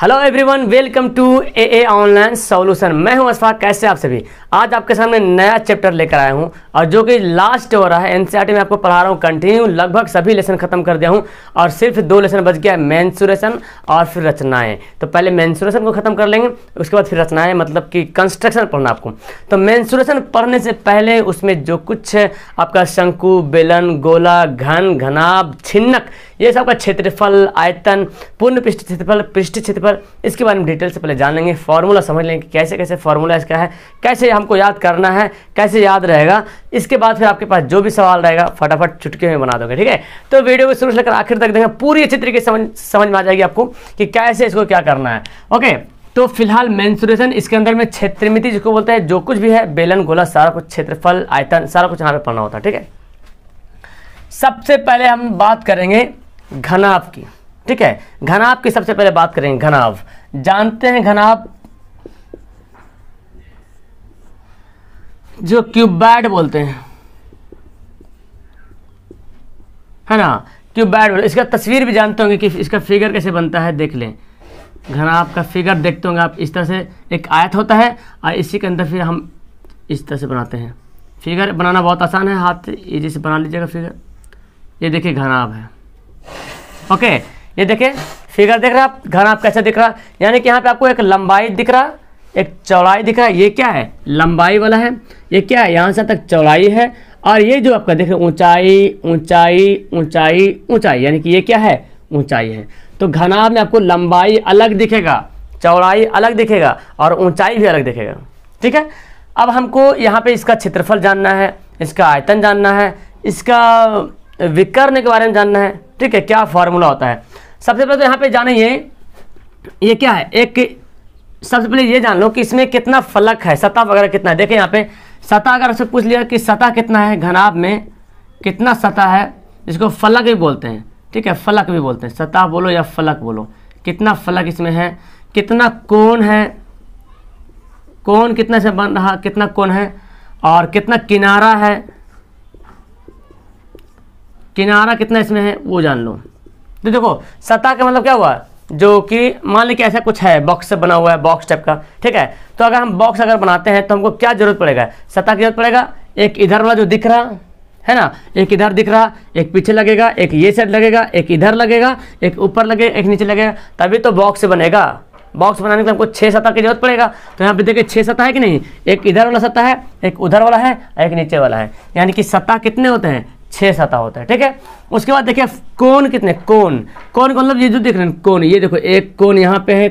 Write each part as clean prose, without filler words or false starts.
Hello everyone, welcome to a online solution. मैं हूं अशफाक। कैसे आप सभी? आज आपके सामने नया चैप्टर लेकर आया हूं और जो कि लास्ट हो रहा है। एनसीईआरटी में आपको पढ़ा रहा हूं कंटिन्यू। लगभग सभी लेसन खत्म कर दिया हूं और सिर्फ 2 लेसन बच गया, मेंसुरेशन और फिर रचनाएं। तो पहले मेंसुरेशन को खत्म कर लेंगे, उसके बाद फिर रचनाएं, मतलब कि कंस्ट्रक्शन पढ़ना आपको। तो मेंसुरेशन पढ़ने से पहले उसमें जो कुछ आपका शंकु, बेलन, गोला, घन, घनाभ, छिन्नक, ये सब का क्षेत्रफल, आयतन, पूर्ण पृष्ठ क्षेत्रफल, पृष्ठ क्षेत्रफल, इसके बारे में डिटेल से पहले जान लेंगे। फॉर्मूला समझ लेंगे कि कैसे कैसे फॉर्मूला इसका है, कैसे हमको याद करना है, कैसे याद रहेगा। इसके बाद फिर आपके पास जो भी सवाल रहेगा फटाफट चुटकी में बना दोगे। ठीक है, तो वीडियो को शुरू से लेकर आखिर तक देखें, पूरी अच्छी तरीके से समझ में आ जाएगी आपको कि कैसे इसको क्या करना है। ओके, तो फिलहाल मेंसुरेशन, इसके अंदर में क्षेत्रमिति जिसको बोलते हैं, जो कुछ भी है बेलन, गोला, सारा कुछ, क्षेत्रफल, आयतन, सारा कुछ यहाँ पे पढ़ना होता है। ठीक है, सबसे पहले हम बात करेंगे घनाभ की। ठीक है, घनाभ की सबसे पहले बात करेंगे। घनाभ जानते हैं, घनाभ जो क्यूबॉइड बोलते हैं, है ना, क्यूबॉइड। इसका तस्वीर भी जानते होंगे कि इसका फिगर कैसे बनता है, देख लें। घनाभ का फिगर देखते होंगे आप, इस तरह से एक आयत होता है और इसी के अंदर फिर हम इस तरह से बनाते हैं। फिगर बनाना बहुत आसान है, हाथ इजी से बना लीजिएगा फिगर। ये देखिए घनाभ है। ओके, ये देखिए फिगर देख रहे हैं आप, घनाभ कैसा दिख रहा, यानी कि यहाँ पे आपको एक लंबाई दिख रहा, एक चौड़ाई दिख रहा है। ये क्या है? लंबाई वाला है। ये क्या है? यहाँ से तक चौड़ाई है। और ये जो आपका देख रहे हैं ऊंचाई, ऊंचाई, ऊंचाई, ऊंचाई, यानी कि ये क्या है? ऊंचाई है। तो घनाभ में आपको लंबाई अलग दिखेगा, चौड़ाई अलग दिखेगा और ऊंचाई भी अलग दिखेगा। ठीक है, अब हमको यहाँ पे इसका क्षेत्रफल जानना है, इसका आयतन जानना है, इसका विकर्ण के बारे में जानना है। ठीक है, क्या फॉर्मूला होता है? सबसे पहले तो यहाँ पे जाने ये क्या है, एक सबसे पहले ये जान लो कि इसमें कितना फलक है, सतह वगैरह कितना है। देखिए यहाँ पे सतह, अगर आपसे पूछ लिया कि सतह कितना है, घनाभ में कितना सतह है, इसको फलक भी बोलते हैं। ठीक है, फलक भी बोलते हैं, सतह बोलो या फलक बोलो। कितना फलक इसमें है, कितना कोण है, कोण कितना से बन रहा, कितना कोण है, और कितना किनारा है, किनारा कितना इसमें है, वो जान लो। तो देखो सतह का मतलब क्या हुआ, जो कि मान लीजिए ऐसा कुछ है, बॉक्स से बना हुआ है, बॉक्स टाइप का। ठीक है, तो अगर हम बॉक्स अगर बनाते हैं तो हमको क्या जरूरत पड़ेगा? सतह की जरूरत पड़ेगा। एक इधर वाला जो दिख रहा है ना, एक इधर दिख रहा, एक पीछे लगेगा, एक ये साइड लगेगा, एक इधर लगेगा, एक ऊपर लगेगा, एक नीचे लगेगा, तभी तो बॉक्स बनेगा। बॉक्स बनाने के लिए हमको 6 सतह की जरूरत पड़ेगा। तो यहाँ पे देखिए 6 सतह है कि नहीं, एक इधर वाला सतह है, एक उधर वाला है, एक नीचे वाला है, यानी कि सतह कितने होते हैं? 6 सतह होता है। ठीक है, उसके बाद देखिए कोण कितने, कोण का मतलब ये जो देख रहे हैं कोण, ये देखो एक कोण यहाँ पे है,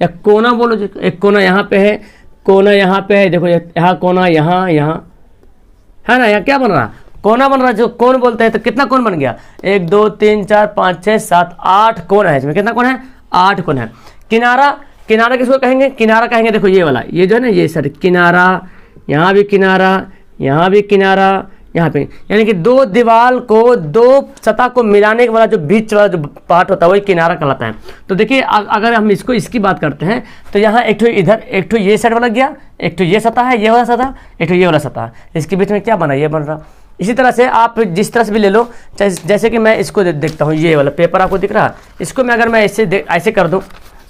या कोना बोलो, एक कोना यहाँ पे है, कोना यहाँ पे है, देखो यहाँ कोना, यहाँ है ना, यहाँ क्या बन रहा, कोना बन रहा, जो कोण बोलते हैं। तो कितना कोण बन गया? 1 2 3 4 5 6 7 8 कोण है इसमें। कितना कोण है? 8 कोण है। किनारा, किनारा किसको कहेंगे? किनारा कहेंगे, देखो ये वाला, ये जो है ना, ये सर किनारा, यहाँ भी किनारा, यहाँ भी किनारा, यहाँ पे, यानी कि 2 दीवार को, 2 सतह को मिलाने वाला जो बीच वाला जो पार्ट होता है वही किनारा कहलाता है। तो देखिए अगर हम इसकी बात करते हैं तो यहाँ एक ठो इधर, एक ठो ये साइड वाला गया, एक ठो ये सतह है, ये वाला सतह, एक ठो ये वाला सतह, इसके बीच में क्या बना? ये बन रहा। इसी तरह से आप जिस तरह से भी ले लो, जैसे कि मैं इसको देखता हूँ, ये वाला पेपर आपको दिख रहा है, इसको मैं अगर मैं ऐसे कर दूँ,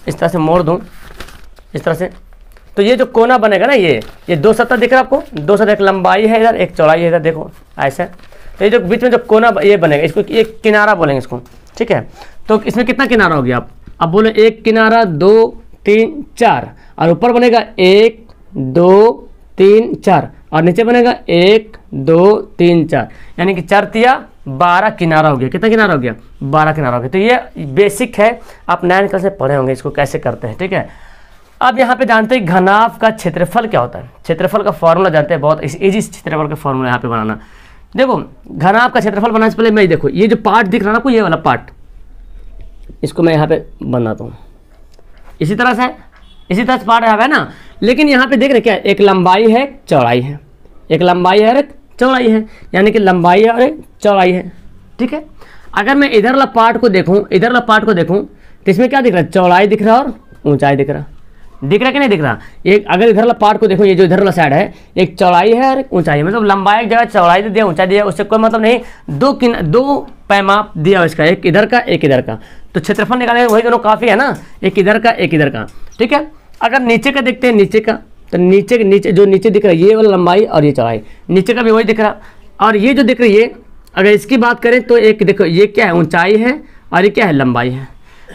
इस तरह से मोड़ दूँ, इस तरह से, तो ये जो कोना बनेगा ना, ये 2 सतह दिख रहा है आपको, 2 सतह, एक लंबाई है इधर, एक चौड़ाई है इधर, देखो ऐसे। तो ये जो बीच में जो कोना ये बनेगा, इसको एक किनारा बोलेंगे इसको। ठीक है, तो इसमें कितना किनारा हो गया? आप अब बोलो, एक किनारा, 2 3 4, और ऊपर बनेगा 1 2 3 4, और नीचे बनेगा 1 2 3 4, यानी कि 4 तिया 12 किनारा हो गया। कितना किनारा हो गया? 12 किनारा हो गया। तो ये बेसिक है, आप 9th क्लास में पढ़े होंगे इसको कैसे करते हैं। ठीक है, अब यहाँ पे जानते हैं घनाभ का क्षेत्रफल क्या होता है। क्षेत्रफल का फॉर्मूला जानते हैं, बहुत इजी क्षेत्रफल का फॉर्मूला यहाँ पे बनाना। देखो घनाभ का क्षेत्रफल बनाने से पहले मैं देखो, ये जो पार्ट दिख रहा है आपको, ये वाला पार्ट, इसको मैं यहाँ पे बनाता हूँ इसी तरह से पार्ट है ना। लेकिन यहाँ पे देख रहे क्या, एक लंबाई है, चौड़ाई है, एक लंबाई है और एक चौड़ाई है, यानी कि लंबाई है और एक चौड़ाई है। ठीक है, अगर मैं इधर वाला पार्ट को देखूँ, तो इसमें क्या दिख रहा है? चौड़ाई दिख रहा है और ऊंचाई दिख रहा है। दिख रहा है कि नहीं दिख रहा? एक अगर इधर वाला पार्ट को देखो, ये जो इधर वाला साइड है, एक चौड़ाई है और एक ऊंचाई है, मतलब लंबाई एक जगह चौड़ाई दिया ऊंचाई दिया, उससे कोई मतलब नहीं, दो पैमाप दिया इसका, एक इधर का एक इधर का, तो क्षेत्रफल निकालने वही दोनों काफ़ी है ना, एक इधर का एक इधर का, ठीक है। अगर नीचे का देखते हैं, नीचे का, तो नीचे जो नीचे दिख रहा है ये वाला लंबाई और ये चौड़ाई, नीचे का भी वही दिख रहा, और ये जो दिख रही है अगर इसकी बात करें तो एक देखो ये क्या है, ऊंचाई है और ये क्या है, लंबाई है।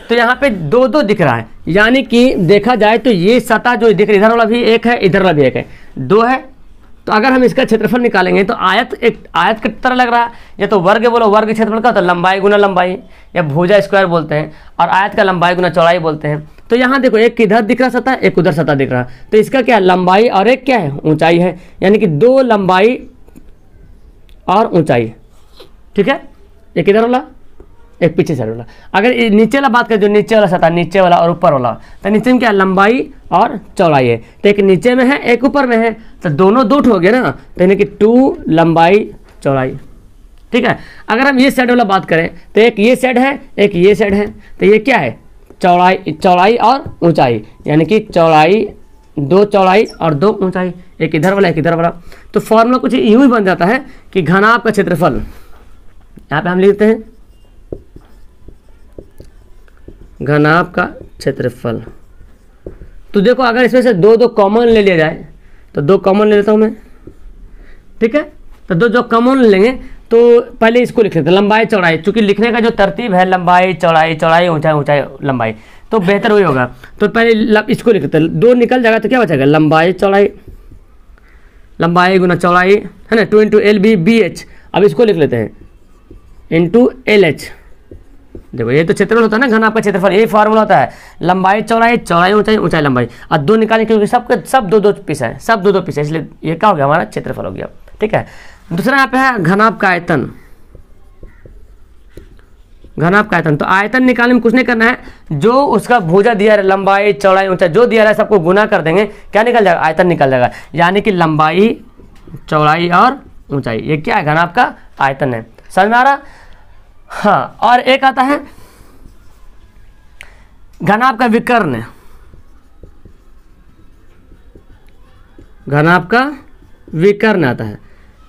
तो यहाँ पे दो दिख रहा है, यानी कि देखा जाए तो ये सतह जो दिख रही है, इधर वाला भी एक है इधर वाला भी एक है, दो है। तो अगर हम इसका क्षेत्रफल निकालेंगे तो आयत एक आयत की तरह लग रहा है, या तो वर्ग बोलो, वर्ग क्षेत्रफल का तो लंबाई गुना लंबाई, या भुजा स्क्वायर बोलते हैं, और आयत का लंबाई गुना चौड़ाई बोलते हैं। तो यहाँ देखो एक इधर दिख रहा सतह, एक उधर सतह दिख रहा, तो इसका क्या है, लंबाई और एक क्या है, ऊंचाई है, यानी कि दो लंबाई और ऊंचाई, ठीक है, एक इधर वाला एक पीछे साइड वाला। अगर नीचे वाला बात करें, जो नीचे वाला सतह, नीचे वाला और ऊपर वाला, तो नीचे में क्या लंबाई और चौड़ाई है, तो एक नीचे में है एक ऊपर में है, तो दोनों दो हो गए ना, तो यानी कि 2 लंबाई चौड़ाई, ठीक है। अगर हम ये साइड वाला बात करें तो एक ये साइड है एक ये साइड है, तो ये क्या है, चौड़ाई और ऊंचाई, यानी कि दो चौड़ाई और दो ऊंचाई, एक इधर वाला एक इधर वाला। तो फॉर्मूला कुछ यूं ही बन जाता है कि घनाभ का क्षेत्रफल, यहाँ पे हम लिखते हैं घनाभ का क्षेत्रफल। तो देखो अगर इसमें से दो कॉमन ले लिया जाए, तो 2 कॉमन ले लेता हूँ मैं, ठीक है। तो दो कॉमन लेंगे तो पहले इसको लिख लेते हैं, लंबाई चौड़ाई, चूंकि लिखने का जो तरतीब है लंबाई चौड़ाई चौड़ाई ऊंचाई ऊंचाई लंबाई, तो बेहतर वही होगा। तो पहले इसको लिख लेते हैं, 2 निकल जाएगा तो क्या बचेगा, लंबाई चौड़ाई, लंबाई गुना चौड़ाई है ना, 2 × LB BH। अब इसको लिख लेते हैं इंटू LH। देखो ये तो क्षेत्रफल होता है ना, घनाभ का क्षेत्रफल, यही फार्मूला होता है, लंबाई चौड़ाई चौड़ाई ऊंचाई ऊंचाई लंबाई, और 2 निकालें क्योंकि सब दो पीस है, सब दो पीस है, इसलिए ये क्या हो गया, हमारा क्षेत्रफल हो गया, ठीक है। दूसरा यहाँ पे है घनाभ का आयतन। घनाभ का आयतन, तो आयतन निकालने में कुछ नहीं करना है, जो उसका भुजा दिया है, लंबाई चौड़ाई ऊंचाई जो दिया है सबको गुना कर देंगे, क्या निकल जाएगा, आयतन निकल जाएगा, यानी कि लंबाई चौड़ाई और ऊंचाई, ये क्या है, घनाभ का आयतन है। समझ में आ रहा? हाँ, और एक आता है घनाभ का विकर्ण। घनाभ का विकर्ण आता है।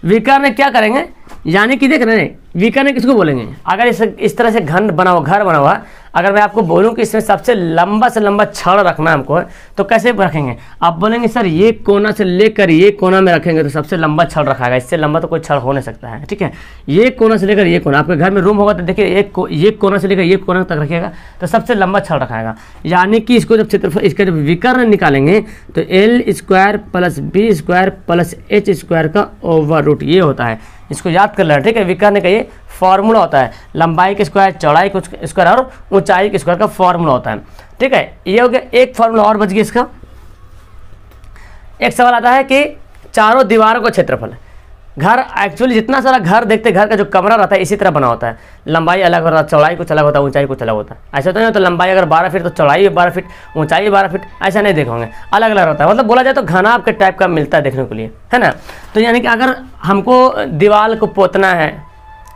विकर्ण क्या करेंगे, यानी कि देख रहे हैं विकर्ण किसको बोलेंगे, अगर इस तरह से घर बना हुआ, अगर मैं आपको बोलूं कि इसमें सबसे लंबा से लंबा छड़ रखना है हमको, तो कैसे रखेंगे, आप बोलेंगे सर ये कोना से लेकर ये कोना में रखेंगे तो सबसे लंबा छड़ रखाएगा, इससे लंबा तो कोई छड़ हो नहीं सकता है, ठीक है। ये कोना से लेकर ये कोना, आपके घर में रूम होगा तो देखिए ये कोना से लेकर ये कोना तक रखिएगा तो सबसे लंबा छड़ रखाएगा। यानी कि इसको जब क्षेत्रफल, इसका जब विकर्ण निकालेंगे तो L² + B² + H² का ओवर रूट ये होता है, इसको याद कर लेना, ठीक है। विकर्ण का ये फॉर्मूला होता है, लंबाई के स्क्वायर चौड़ाई के स्क्वायर और ऊंचाई के स्क्वायर का फॉर्मूला होता है, ठीक है। ये हो गया एक फॉर्मूला और बच गया इसका। एक सवाल आता है कि चारों दीवारों का क्षेत्रफल, घर एक्चुअली जितना सारा घर देखते, घर का जो कमरा रहता है इसी तरह बना होता है, लंबाई अलग होता है, चौड़ाई कुछ अलग होता है, ऊंचाई कुछ अलग होता है, ऐसा तो नहीं होता लंबाई अगर 12 फीट तो चौड़ाई 12 फीट ऊंचाई 12 फीट, ऐसा नहीं देखोगे, अलग अलग रहता है। मतलब बोला जाए तो घनाभ के टाइप का मिलता है देखने के लिए, है ना। तो यानी कि अगर हमको दीवार को पोतना है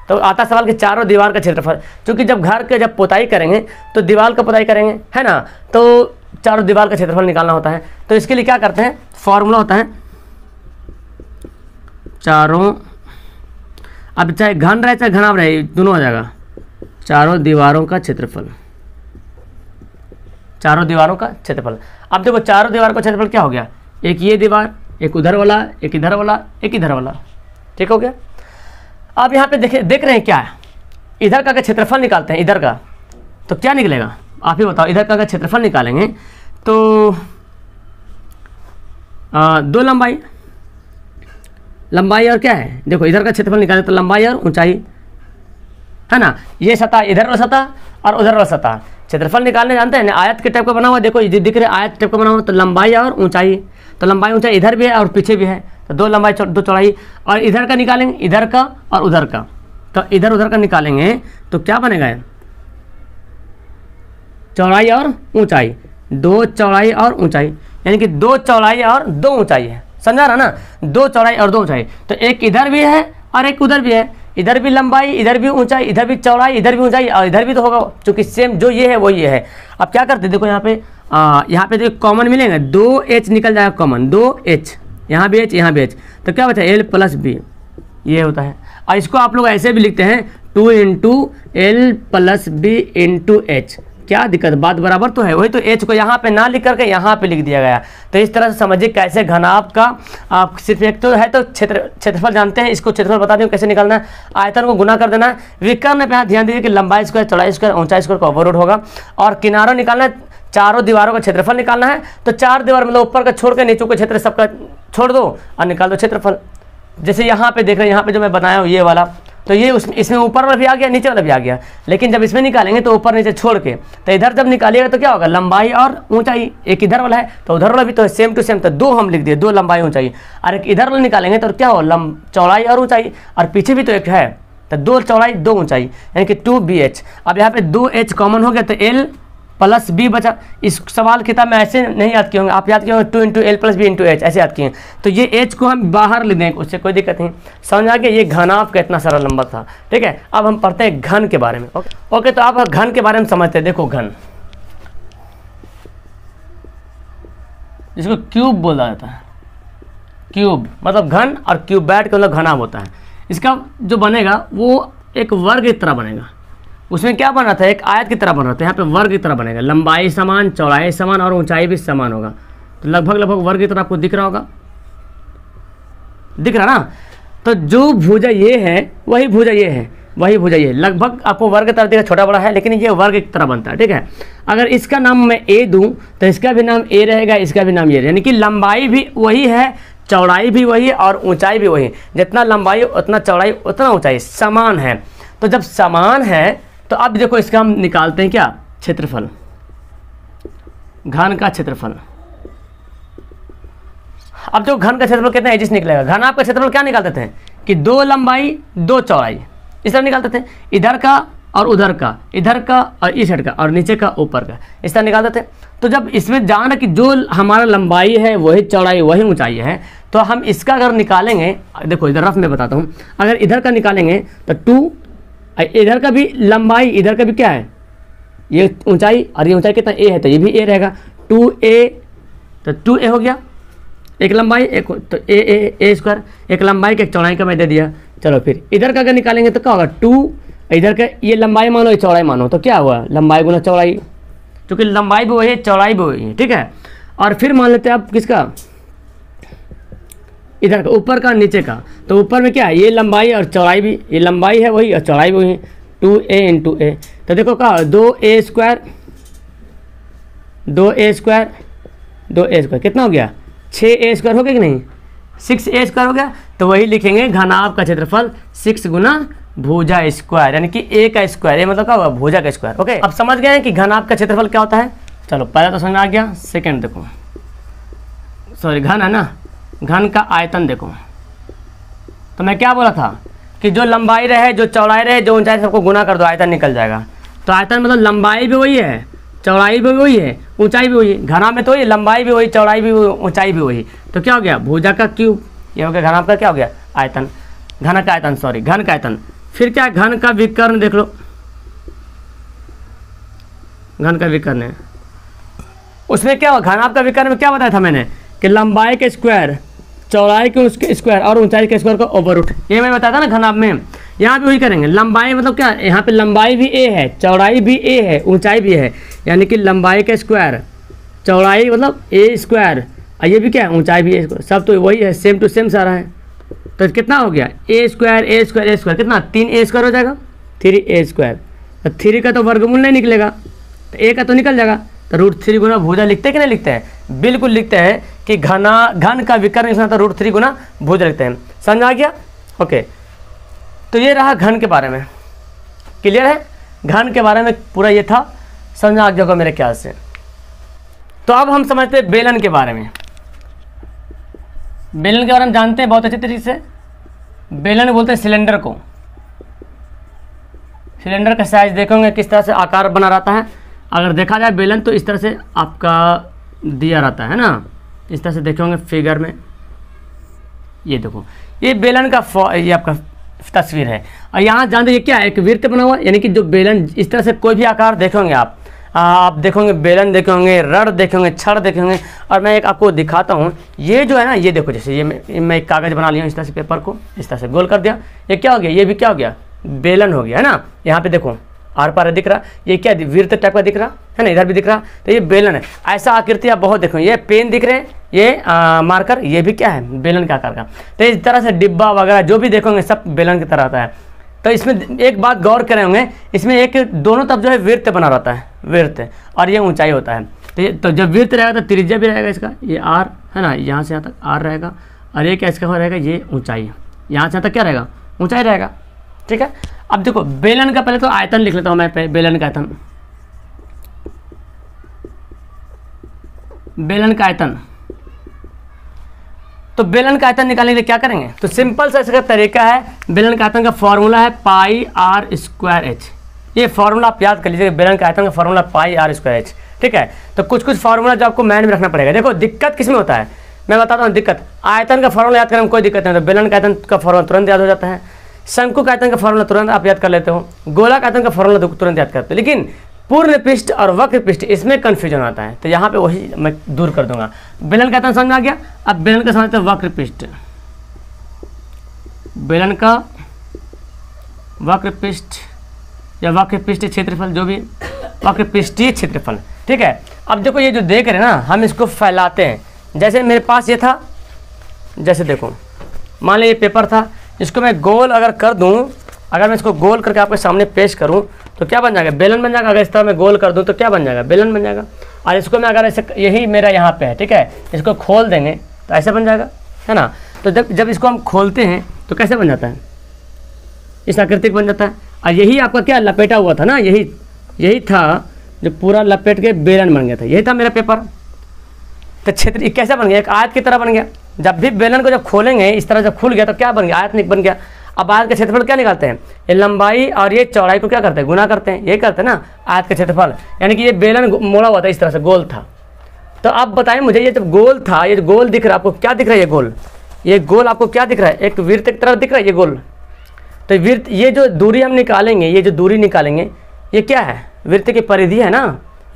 तो आता सवाल कि चारों दीवार का क्षेत्रफल, क्योंकि जब घर के जब पोताई करेंगे तो दीवार का पोताई करेंगे, है ना, तो चारों दीवार का क्षेत्रफल निकालना होता है। तो इसके लिए क्या करते हैं, फॉर्मूला होता है चारों, अब चाहे घन रहे चाहे घनाभ रहे दोनों हो जाएगा, चारों दीवारों का क्षेत्रफल, चारों दीवारों का क्षेत्रफल। अब देखो चारों दीवारों का क्षेत्रफल क्या हो गया, एक ये दीवार, एक उधर वाला, एक इधर वाला, एक इधर वाला, ठीक हो गया। अब यहाँ पे देख रहे हैं क्या है, इधर का क्षेत्रफल निकालते हैं, इधर का तो क्या निकलेगा आप ही बताओ। इधर का क्षेत्रफल निकालेंगे तो 2 लंबाई और क्या है, देखो इधर का क्षेत्रफल निकाले तो लंबाई और ऊंचाई, है ना। ये सतह इधर वाला सतह और उधर वाला सतह, क्षेत्रफल निकालने जानते हैं ना, आयत के टाइप का बना हुआ, देखो ये दिख रहे आयत टाइप का बना हुआ, तो लंबाई और ऊंचाई, तो लंबाई ऊंचाई इधर भी है और पीछे भी है, तो 2 लंबाई 2 चौड़ाई। और इधर का निकालेंगे, इधर का और उधर का, तो इधर उधर का निकालेंगे तो क्या बनेगा, चौड़ाई और ऊंचाई, 2 चौड़ाई और ऊंचाई, यानी कि 2 चौड़ाई और 2 ऊंचाई है, समझा रहा ना, 2 चौड़ाई और 2 ऊंचाई। तो एक इधर भी है और एक उधर भी है, इधर भी लंबाई इधर भी ऊंचाई, इधर भी चौड़ाई इधर भी ऊंचाई, और इधर भी तो होगा, क्योंकि सेम जो ये है वो ये है। अब क्या करते देखो यहाँ पे, यहाँ पे देखो कॉमन मिलेंगे, 2h निकल जाएगा कॉमन, 2h, यहाँ भी h यहाँ भी h, तो क्या बचा l प्लस बी, ये होता है। और इसको आप लोग ऐसे भी लिखते हैं 2 into l plus b into h. क्या दिक्कत, बात बराबर तो है, वही तो h को यहाँ पे ना लिख करके यहाँ पे लिख दिया गया। तो इस तरह से समझिए कैसे घनाभ का आप सिर्फ एक तो है तो क्षेत्रफल जानते हैं, इसको क्षेत्रफल बता दें कैसे निकालना है। आयतन को गुना कर देना है, विकर्ण पे ध्यान दीजिए कि लंबाई स्क्वायर चौड़ाई स्क्वायर ऊंचाई स्क्वायर का ओवर रूट होगा, और किनारों निकालना है, चारों दीवारों का क्षेत्रफल निकालना है। तो 4 दीवार मतलब ऊपर का छोड़ के नीचे का क्षेत्र सबका छोड़ दो और निकाल दो क्षेत्रफल। जैसे यहाँ पे देख रहे हैं, यहाँ पे जो मैं बनाया हूँ ये वाला, तो ये इसमें ऊपर वाला भी आ गया नीचे वाला भी आ गया, लेकिन जब इसमें निकालेंगे तो ऊपर नीचे छोड़ के, तो इधर जब निकालिएगा तो क्या होगा, लंबाई और ऊंचाई, एक इधर वाला है तो उधर वाला भी तो सेम टू सेम, तो 2 हम लिख दिए, 2 लंबाई ऊंचाई, और एक इधर वाला निकालेंगे तो क्या हो, चौड़ाई और ऊंचाई, और पीछे भी तो एक है, तो 2 चौड़ाई 2 ऊंचाई, यानी कि 2bh। अब यहाँ पे 2h कॉमन हो गया तो l प्लस बी बचा। इस सवाल किताब में ऐसे नहीं याद किए होंगे, आप याद किए होंगे 2 into l plus b into h, ऐसे याद किए। तो ये एच को हम बाहर ले दें, उससे कोई दिक्कत नहीं। समझ आ गया, ये घनाभ का इतना सारा नंबर था। ठीक है, अब हम पढ़ते हैं घन के बारे में। ओके, तो आप घन के बारे में समझते हैं। देखो घन, जिसको क्यूब बोला जाता है, क्यूब मतलब घन, और क्यूबैड का मतलब घनाभ होता है। इसका जो बनेगा वो एक वर्ग की तरह बनेगा। उसमें क्या बना था, एक आयत की तरह बना था, यहाँ पे वर्ग की तरह बनेगा, लंबाई समान, चौड़ाई समान और ऊंचाई भी समान होगा। तो लगभग वर्ग की तरह आपको दिख रहा होगा, दिख रहा ना। तो जो भुजा ये है वही भुजा ये है, वही भुजा ये, लगभग आपको वर्ग की तरह दिखा, छोटा बड़ा है लेकिन ये वर्ग की तरह बनता है। ठीक है, अगर इसका नाम मैं ए दूं तो इसका भी नाम ए रहेगा, इसका भी नाम ये, यानी कि लंबाई भी वही है, चौड़ाई भी वही है और ऊंचाई भी वही। जितना लंबाई उतना चौड़ाई उतना ऊंचाई, समान है। तो जब समान है तो अब देखो इसका हम निकालते हैं क्या, क्षेत्रफल, घन का क्षेत्रफल। अब जो घन का क्षेत्रफल कितना एजिस निकलेगा, घनाभ का क्षेत्रफल क्या निकालते थे कि 2 लंबाई 2 चौड़ाई, इस तरह निकालते थे, इधर का और उधर का, इधर का और इस साइड का, और नीचे का ऊपर का, इस तरह निकालते थे। तो जब इसमें जान कि जो हमारा लंबाई है वही चौड़ाई वही ऊंचाई है, तो हम इसका अगर निकालेंगे, देखो इधर रफ में बताता हूँ, अगर इधर का निकालेंगे तो 2, इधर का भी लंबाई, इधर का भी क्या है, ये ऊंचाई, और ये ऊंचाई कितना a है तो ये भी a रहेगा, 2a, तो 2a हो गया, एक लंबाई एक, तो a स्क्वायर, एक लंबाई का एक चौड़ाई का मैं दे दिया। चलो फिर इधर का अगर निकालेंगे तो क्या होगा, 2, इधर का ये लंबाई मानो ये चौड़ाई मानो, तो क्या हुआ, लंबाई गुना चौड़ाई, क्योंकि लंबाई भी वही है चौड़ाई भी वही है। ठीक है, और फिर मान लेते हैं आप किसका, इधर का, ऊपर का नीचे का, तो ऊपर में क्या है, ये लंबाई और चौड़ाई भी, ये लंबाई है वही और चौड़ाई भी वही, 2a इंटू ए। तो देखो क्या, 2a square 2a square 2a square कितना हो गया, 6a स्क्वायर हो गया कि नहीं, 6a स्क्वायर हो गया। तो वही लिखेंगे घनाभ का क्षेत्रफल 6 गुना भुजा स्क्वायर, यानी कि a का स्क्वायर, ये मतलब क्या होगा, भुजा का स्क्वायर। ओके, अब समझ गए हैं कि घनाभ का क्षेत्रफल क्या होता है। चलो पहला तो समझ आ गया, सेकेंड देखो, सॉरी घन है ना, घन का आयतन देखो। तो मैं क्या बोला था कि जो लंबाई रहे, जो चौड़ाई रहे, जो ऊंचाई, सबको गुना कर दो, आयतन निकल जाएगा। तो आयतन मतलब लंबाई भी वही है, चौड़ाई भी वही है, ऊंचाई भी वही है। घनाभ में तो वही, लंबाई भी वही, चौड़ाई भी वही, ऊंचाई भी वही। तो क्या हो गया, भुजा का क्यूब, ये हो गया घनाभ का क्या हो गया, आयतन, घन का आयतन, सॉरी घन का आयतन। फिर क्या, घन का विकर्ण देख लो, घन का विकर्ण है, उसमें क्या हुआ, घनाभ का विकर्ण में क्या बताया था मैंने कि लंबाई के स्क्वायर, चौड़ाई के उसके स्क्वायर और ऊंचाई के स्क्वायर का ओवर रूट, ये मैं बताया था ना घनाभ में। यहाँ भी वही करेंगे, लंबाई मतलब क्या, यहाँ पे लंबाई भी a है, चौड़ाई भी a है, ऊंचाई भी है, यानी कि लंबाई के स्क्वायर, चौड़ाई मतलब a स्क्वायर, और ये भी क्या है, ऊंचाई भी a स्क्वायर, सब तो वही है, सेम टू सेम सारा है। तो कितना हो गया, a स्क्वायर कितना, 3a स्क्वायर हो जाएगा, 3a स्क्वायर। तो 3 का तो वर्गमूल नहीं निकलेगा, तो a का तो निकल जाएगा। तो √3 गुना भुजा लिखते हैं कि नहीं लिखते हैं, बिल्कुल लिखते हैं कि घन का विकर्ण तो √3 गुना भुजा लिखते हैं। समझ आ गया। ओके, तो ये रहा घन के बारे में, क्लियर है, घन के बारे में पूरा ये था, समझ आ गया मेरे ख्याल से। तो अब हम समझते हैं बेलन के बारे में। बेलन के बारे में जानते हैं बहुत अच्छे तरीके से। बेलन बोलते हैं सिलेंडर को, सिलेंडर का साइज देखोगे किस तरह से आकार बना रहता है। अगर देखा जाए बेलन तो इस तरह से आपका दिया रहता है ना, इस तरह से देखोगे फिगर में, ये देखो ये बेलन का ये आपका तस्वीर है। और यहाँ जानते ये क्या है, एक वृत्त बना हुआ, यानी कि जो बेलन इस तरह से कोई भी आकार देखोगे आप, आप देखोगे बेलन देखे होंगे, रड देखे होंगे, छड़ देखे होंगे। और मैं एक आपको दिखाता हूँ, ये जो है ना, ये देखो जैसे ये मैं एक कागज़ बना लिया इस तरह से, पेपर को इस तरह से गोल कर दिया, ये क्या हो गया, ये भी क्या हो गया, बेलन हो गया, है ना। यहाँ पे देखो आर पार दिख रहा, ये क्या वृत्त टाइप का दिख रहा है ना, इधर भी दिख रहा, तो ये बेलन है। ऐसा आकृति आप बहुत देखो, ये पेन दिख रहे हैं, ये मार्कर, ये भी क्या है, बेलन के आकार का। तो इस तरह से डिब्बा वगैरह जो भी देखोगे सब बेलन की तरह आता है। तो इसमें एक बात गौर करें होंगे, इसमें एक दोनों तरफ जो है वृत्त बना रहता है, वृत्त, और ये ऊंचाई होता है। तो जब वृत्त रहेगा तो त्रिज्या भी रहेगा इसका, ये आर है ना, यहाँ से यहाँ तक आर रहेगा, और ये क्या इसका हो रहेगा, ये ऊंचाई, यहाँ से यहाँ तक क्या रहेगा, ऊंचाई रहेगा। ठीक है, अब देखो बेलन का पहले तो आयतन लिख लेता हूँ मैं, बेलन का आयतन, बेलन का आयतन। तो बेलन का आयतन निकालने के लिए क्या करेंगे, तो सिंपल सा इसका तरीका है, बेलन का आयतन का फॉर्मूला है पाई आर स्क्वायर एच। ये फॉर्मूला आप याद कर लीजिए, बेलन का आयतन का formula pi r square h. ठीक है, तो कुछ कुछ फॉर्मूला जो आपको माइंड में रखना पड़ेगा। देखो दिक्कत किस में होता है, मैं बताता हूँ दिक्कत। आयतन का फॉर्मूला याद करने में कोई दिक्कत नहीं, तो बेलन का आयतन का फॉर्मूला तुरंत याद हो जाता है, शंकु का आयतन का फॉर्मूला तुरंत आप याद कर लेते हो, गोला का आयतन का फॉर्मूला तुरंत याद करते हो। लेकिन पूर्ण पृष्ठ और वक्र पृष्ठ इसमें कन्फ्यूजन आता है, तो यहाँ पे वही मैं दूर कर दूंगा। बेलन का आयतन समझ में आ गया। अब बेलन का समझते हैं वक्र पृष्ठ, बेलन का वक्र पृष्ठ या वक्र पृष्ठ क्षेत्रफल, जो भी वक्र पृष्ठीय क्षेत्रफल। ठीक है, अब देखो ये जो देख रहे हैं ना, हम इसको फैलाते हैं। जैसे मेरे पास ये था, जैसे देखो मान लीजिए ये पेपर था, इसको मैं गोल अगर कर दूं, अगर मैं इसको गोल करके आपके सामने पेश करूं तो क्या बन जाएगा, बेलन बन जाएगा। अगर इस तरह मैं गोल कर दूं तो क्या बन जाएगा, बेलन बन जाएगा। और इसको मैं अगर ऐसे, यही मेरा यहाँ पे है, ठीक है, इसको खोल देंगे तो ऐसे बन जाएगा, है ना। तो जब इसको हम खोलते हैं तो कैसे बन जाता है, इस आकृतिक बन जाता है। और यही आपका क्या लपेटा हुआ था ना, यही था जो पूरा लपेट के बेलन बन गया था, यही था मेरा पेपर। तो क्षेत्र कैसे बन गया, एक आयत की तरह बन गया। जब भी बेलन को जब खोलेंगे इस तरह जब खुल गया तो क्या बन गया, आयत बन गया। अब आयत का क्षेत्रफल क्या निकालते हैं, ये लंबाई और ये चौड़ाई को क्या करते हैं, गुना करते हैं, ये करते हैं ना आयत का क्षेत्रफल। यानी कि ये बेलन मोड़ा हुआ था, इस तरह से गोल था। तो अब बताएं मुझे, ये जब गोल था, ये गोल दिख रहा है आपको, क्या दिख रहा है, ये गोल आपको क्या दिख रहा है, एक वृत्त की तरह दिख रहा है ये गोल। तो वृत्त, ये जो दूरी हम निकालेंगे, ये जो दूरी निकालेंगे ये क्या है, वृत्त की परिधि है ना।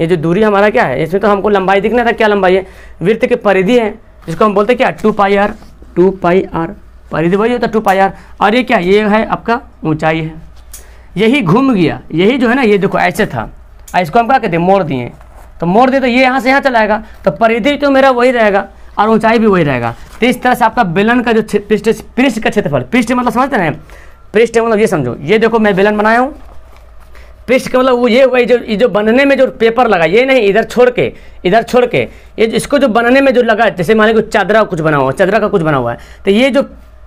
ये जो दूरी हमारा क्या है, इसमें तो हमको लंबाई दिखना था, क्या लंबाई है, वृत्त की परिधि है, जिसको हम बोलते हैं क्या, 2 पाई आर। 2 पाई आर परिधि वही होता है 2 पाई आर। और ये क्या, ये है आपका ऊंचाई है। यही घूम गया, यही जो है ना, ये देखो ऐसे था, इसको हम क्या कहते हैं, मोड़ दिए। तो मोड़ दिए तो ये यहाँ से यहाँ चला आएगा, तो परिधि तो मेरा वही रहेगा और ऊंचाई भी वही रहेगा। तो इस तरह से आपका बेलन का जो पृष्ठ का क्षेत्रफल, पृष्ठ मतलब समझते हैं, पृष्ठ मतलब ये समझो, ये देखो मैं बेलन बनाया हूँ, पृष्ठ का मतलब वो ये वही जो बनने में जो पेपर लगा, ये नहीं इधर छोड़ के ये इसको जो बनने में जो लगा, जैसे मान लीजिए चादरा कुछ बना हुआ, चादरा का कुछ बना हुआ है, तो ये जो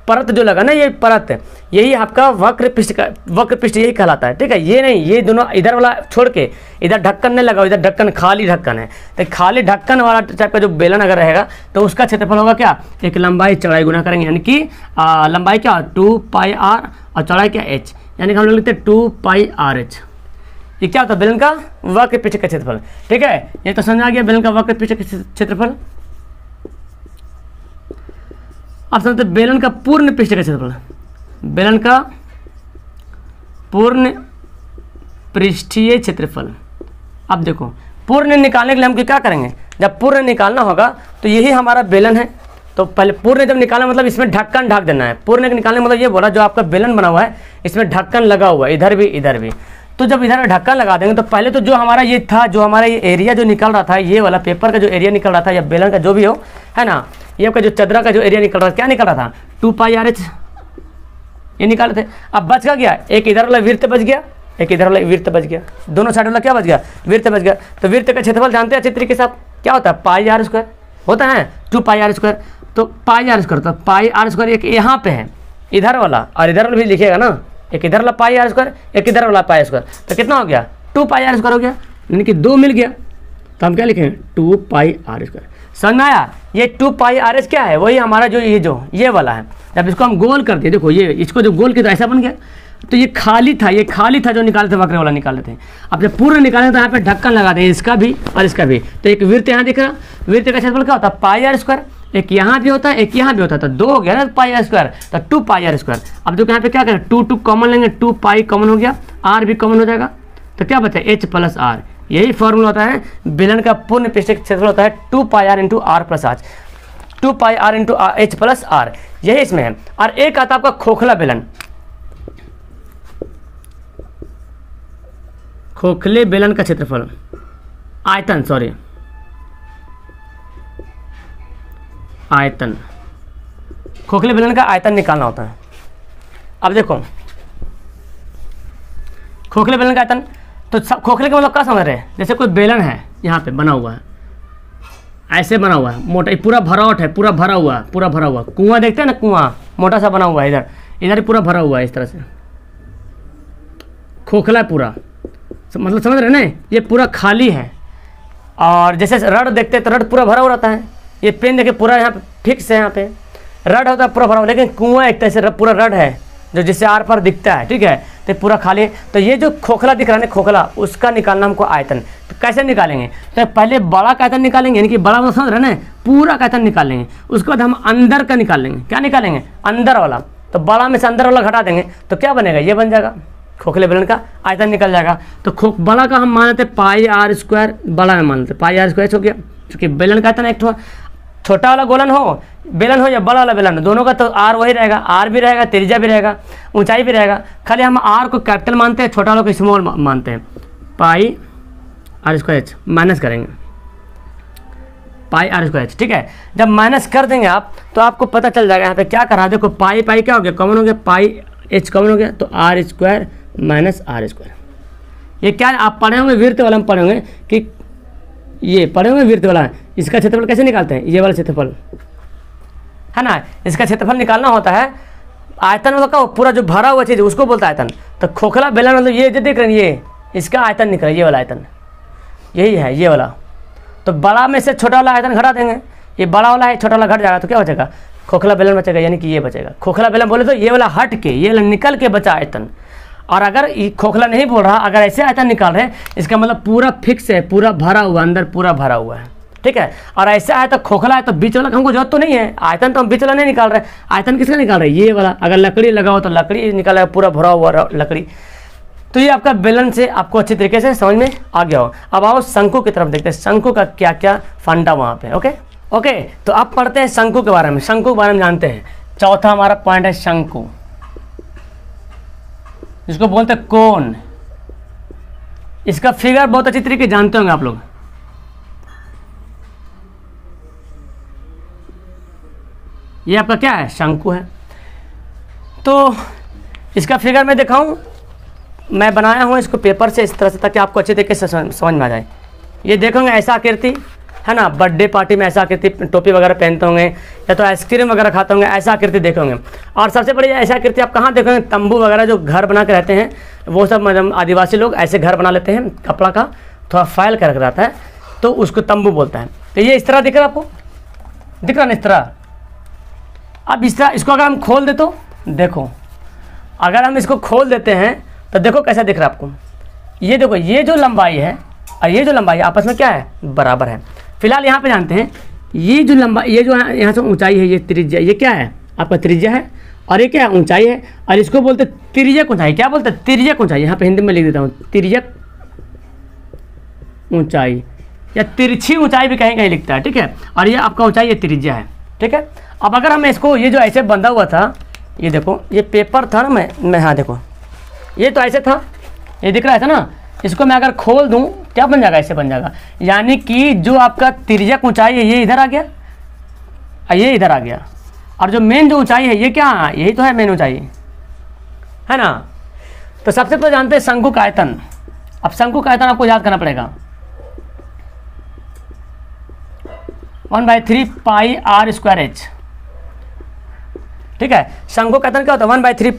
परत जो लगा ना, ये परत यही आपका वक्र पृष्ठ यही कहलाता है। ठीक है, ये नहीं, ये दोनों इधर वाला छोड़ के इधर ढक्कन नहीं लगा, इधर ढक्कन खाली ढक्कन है। तो खाली ढक्कन वाला टाइप का जो बेलन अगर रहेगा तो उसका क्षेत्रफल होगा क्या, एक लंबाई चौड़ाई गुना करेंगे, यानी कि लंबाई क्या 2 पाई आर और चौड़ाई क्या h, यानी कि हम लोग लिखते हैं 2 पाई आर एच। ये क्या होता है, बेलन का वक्र पृष्ठ का क्षेत्रफल। ठीक है, ये तो समझ आ गया बेलन का वक्र पृष्ठ का क्षेत्रफल। अब समझते बेलन का पूर्ण पृष्ठ का क्षेत्रफल, बेलन का पूर्ण पृष्ठीय क्षेत्रफल। अब देखो पूर्ण निकालने के लिए हम क्या करेंगे, जब पूर्ण निकालना होगा तो यही हमारा बेलन है, तो पहले पूर्ण जब निकालना मतलब इसमें ढक्कन ढक देना है। पूर्ण निकालने मतलब ये बोला, जो आपका बेलन बना हुआ है इसमें ढक्कन लगा हुआ है, इधर भी। तो जब इधर ढक्कन लगा देंगे तो पहले तो जो हमारा ये था, जो हमारा ये एरिया जो निकल रहा था, ये वाला पेपर का जो एरिया निकल रहा था या बेलन का जो भी हो, है ना, ये आपका जो चदरा का जो एरिया निकल रहा था, क्या निकल रहा था 2 पाई आर एच, ये निकाले थे। अब बच का गया, एक इधर वाला वृत्त बच गया, एक इधर वाला वृत्त बच गया, दोनों साइड वाला क्या बच गया, वृत्त बच गया। तो वृत्त का क्षेत्रफल जानते हैं अच्छी तरीके से आप, क्या होता है पाई आर स्क्वायर होता है, 2 पाई आर स्क्वायर। तो पाई आर स्क्वायर, तो पाई आर स्क्वायर एक यहाँ पे है इधर वाला, और इधर वाला भी लिखिएगा ना, एक इधर वाला पाई आर स्क्वायर, एक इधर वाला पाई स्क्वायर, तो कितना हो गया 2 पाई आर स्क्वायर हो गया, यानी कि 2 मिल गया। तो हम क्या लिखेंगे 2 पाई आर स्क्वायर। समझ में आया, ये 2 पाई आर एच क्या है, वही हमारा जो ये वाला है। जब इसको हम गोल कर दिए, देखो ये इसको जो गोल किया तो ऐसा बन गया। तो ये खाली था जो निकाले थे, वक्र वाला निकाले थे। अब जब पूर्ण निकाले तो यहाँ पे ढक्कन लगा दें, इसका भी और इसका भी। तो एक वृत्त यहाँ दिख रहा, वृत्त का क्षेत्रफल क्या होता है पाई आर स्क्वायर, एक यहाँ भी होता है एक यहाँ भी होता है, तो 2 हो गया ना पाई आर स्क्वायर, तो 2 पाई आर स्क्वायर। अब जो यहाँ पे क्या करें 2 कॉमन लेंगे, 2 पाई कॉमन हो गया, आर भी कॉमन हो जाएगा, तो क्या बचा h प्लस आर, यही फॉर्मूला होता है बेलन का पूर्ण पृष्ठीय क्षेत्रफल होता है 2 pi r into r plus r, 2 pi r into h plus r, यही इसमें है। और एक आता है आपका खोखला बेलन, खोखले बेलन का क्षेत्रफल आयतन, सॉरी आयतन, खोखले बेलन का आयतन निकालना होता है। अब देखो खोखले बेलन का आयतन, तो खोखले का मतलब क्या समझ रहे हैं, जैसे कोई बेलन है यहाँ पे बना हुआ है, ऐसे बना हुआ है मोटा, पूरा भरावट है, पूरा भरा हुआ है, पूरा भरा हुआ, कुआं देखते हैं ना, कुआं मोटा सा बना हुआ है, इधर इधर पूरा भरा हुआ है इस तरह से, खोखला है पूरा, मतलब समझ रहे हैं ना, ये पूरा खाली है। और जैसे रड देखते हैं तो रड पूरा भरा हुआ रहता है, ये पेन देखिए पूरा यहाँ पे फिक्स है, यहाँ पे रड होता है पूरा भरा हुआ, लेकिन कुआं एक तरह से पूरा रड है जो जिससे आर पार दिखता है, ठीक है, तो पूरा खाली है। तो ये जो खोखला दिख रहा है ना, खोखला, उसका निकालना हमको आयतन। तो कैसे निकालेंगे, तो पहले बड़ा का आयतन निकालेंगे, यानी कि बड़ा मतलब समझ रहे हैं ना, पूरा का आयतन निकाल लेंगे, उसके बाद हम अंदर का निकाल लेंगे। क्या निकालेंगे, अंदर वाला, तो बड़ा में से अंदर वाला घटा देंगे, तो क्या बनेगा, ये बन जाएगा, खोखले बेलन का आयतन निकल जाएगा। तो बड़ा का हम मान लेते पाई आर स्क्वायर, बड़ा में मान लेते पाई आर स्क्वायर हो गया, क्योंकि बेलन का आयतन एक छोटा वाला गोलन हो, बेलन हो या बड़ा वाला बेलन हो, दोनों का तो आर वही रहेगा, आर भी रहेगा, त्रिज्या भी रहेगा, ऊंचाई भी रहेगा, खाली हम आर को कैपिटल मानते हैं, छोटा वाला को स्मॉल मानते हैं। पाई आर स्क्वायर एच माइनस करेंगे, पाई आर स्क्वायर एच, ठीक है। जब माइनस कर देंगे आप तो आपको पता चल जाएगा यहाँ पे क्या करा, देखो पाई पाई क्या हो गया, कॉमन हो गया, पाई एच कॉमन हो गया, तो r square minus r square. ये क्या आप पढ़े होंगे, वृत्त वाला में पढ़े होंगे कि ये पढ़े होंगे वृत्त वाला, इसका क्षेत्रफल कैसे निकालते हैं, ये वाला क्षेत्रफल है ना, इसका क्षेत्रफल निकालना होता है। आयतन मतलब क्या, पूरा जो भरा हुआ चीज़ उसको बोलता है आयतन। तो खोखला बेलन मतलब ये जो देख रहे हैं, ये इसका आयतन निकला, ये वाला आयतन यही है, ये वाला। तो बड़ा में से छोटा वाला आयतन घटा देंगे, ये बड़ा वाला है, छोटा वाला घट जाएगा, तो क्या बचेगा, खोखला बेलन बचेगा, यानी कि ये बचेगा। खोखला बेलन बोले तो ये वाला हट के, ये वाला निकल के बचा आयतन। और अगर ये खोखला नहीं बोल रहा, अगर ऐसे आयतन निकाल रहे हैं, इसका मतलब पूरा फिक्स है, पूरा भरा हुआ, अंदर पूरा भरा हुआ है, ठीक है। और ऐसा है तो खोखला है तो बीच वाला हमको जरूरत तो नहीं है, आयतन तो हम बीच वाला नहीं निकाल रहे, आयतन किसका निकाल रहे हैं, ये वाला। अगर लकड़ी लगा हो तो लकड़ी निकाला, पूरा भरा हुआ लकड़ी। तो ये आपका बेलन से आपको अच्छी तरीके से समझ में आ गया हो। अब आओ शंकु की तरफ देखते हैं, शंकु का क्या क्या फंडा वहाँ पे। ओके, तो अब पढ़ते हैं शंकु के बारे में, शंकु के बारे में जानते हैं। चौथा हमारा पॉइंट है शंकु, इसको बोलते हैं कोन। इसका फिगर बहुत अच्छी तरीके जानते होंगे आप लोग। ये आपका क्या है, शंकु है। तो इसका फिगर मैं दिखाऊं, मैं बनाया हूं इसको पेपर से इस तरह से, ताकि आपको अच्छे तरीके से समझ में आ जाए। ये देखोगे ऐसा आकृति है ना, बर्थडे पार्टी में ऐसा आकृति, टोपी वगैरह पहनते होंगे या तो आइसक्रीम वगैरह खाते होंगे, ऐसा आकृति देखोगे। और सबसे बड़ी ऐसा आकृति आप कहाँ देखोगे, तंबू वगैरह जो घर बना के रहते हैं, वो सब मतलब आदिवासी लोग ऐसे घर बना लेते हैं, कपड़ा का थोड़ा फैल कर रख रहता है, तो उसको तंबू बोलता है। तो ये इस तरह दिख रहा है आपको, दिख रहा ना इस तरह। अब इस तरह इसको अगर हम खोल दे तो देखो, अगर हम इसको खोल देते हैं तो देखो कैसा दिख रहा है आपको। ये देखो, ये जो लंबाई है और ये जो लंबाई है आपस में क्या है, बराबर है। फिलहाल यहाँ पे जानते हैं, ये जो लंबाई, ये जो यहाँ से ऊंचाई है, ये त्रिज्या, ये क्या है आपका त्रिज्या है, और ये क्या है ऊंचाई है, और इसको बोलते तिर्यक ऊंचाई। क्या बोलते हैं, तिर्यक ऊंचाई। यहाँ पे हिंदी में लिख देता हूँ, तिर्यक ऊंचाई या तिरछी ऊंचाई भी कहीं कहीं लिखता है, ठीक है। और ये आपका ऊंचाई, ये त्रिज्या है, ठीक है। अब अगर हम इसको, ये जो ऐसे बंधा हुआ था, ये देखो, ये पेपर था ना, मैं हाँ देखो, ये तो ऐसे था, ये दिख रहा था ना, इसको मैं अगर खोल दूं क्या बन जाएगा, ऐसे बन जाएगा। यानी कि जो आपका तिर्यक ऊंचाई है ये इधर आ गया और ये इधर आ गया, और जो मेन जो ऊंचाई है ये क्या, यही तो है मेन ऊंचाई, है ना। तो सबसे पहले जानते हैं शंकु का आयतन। अब शंकु का आयतन आपको याद करना पड़ेगा, 1/3 पाई आर स्क्वायर एच, ठीक है। शंकु का आयतन क्या होता है, 1/3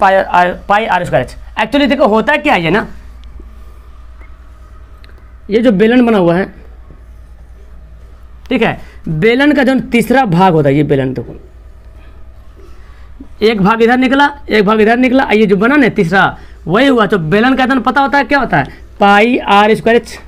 पाई आर स्क्वायर एच। एक्चुअली देखो होता है क्या है ना, ये जो बेलन बना हुआ है, ठीक है, बेलन का जो तीसरा भाग होता है, ये बेलन देखो, एक भाग इधर निकला, एक भाग इधर निकला, ये जो बना ना तीसरा, वही हुआ। तो बेलन का आयतन पता होता है क्या होता है, पाई आर स्क्वायर एच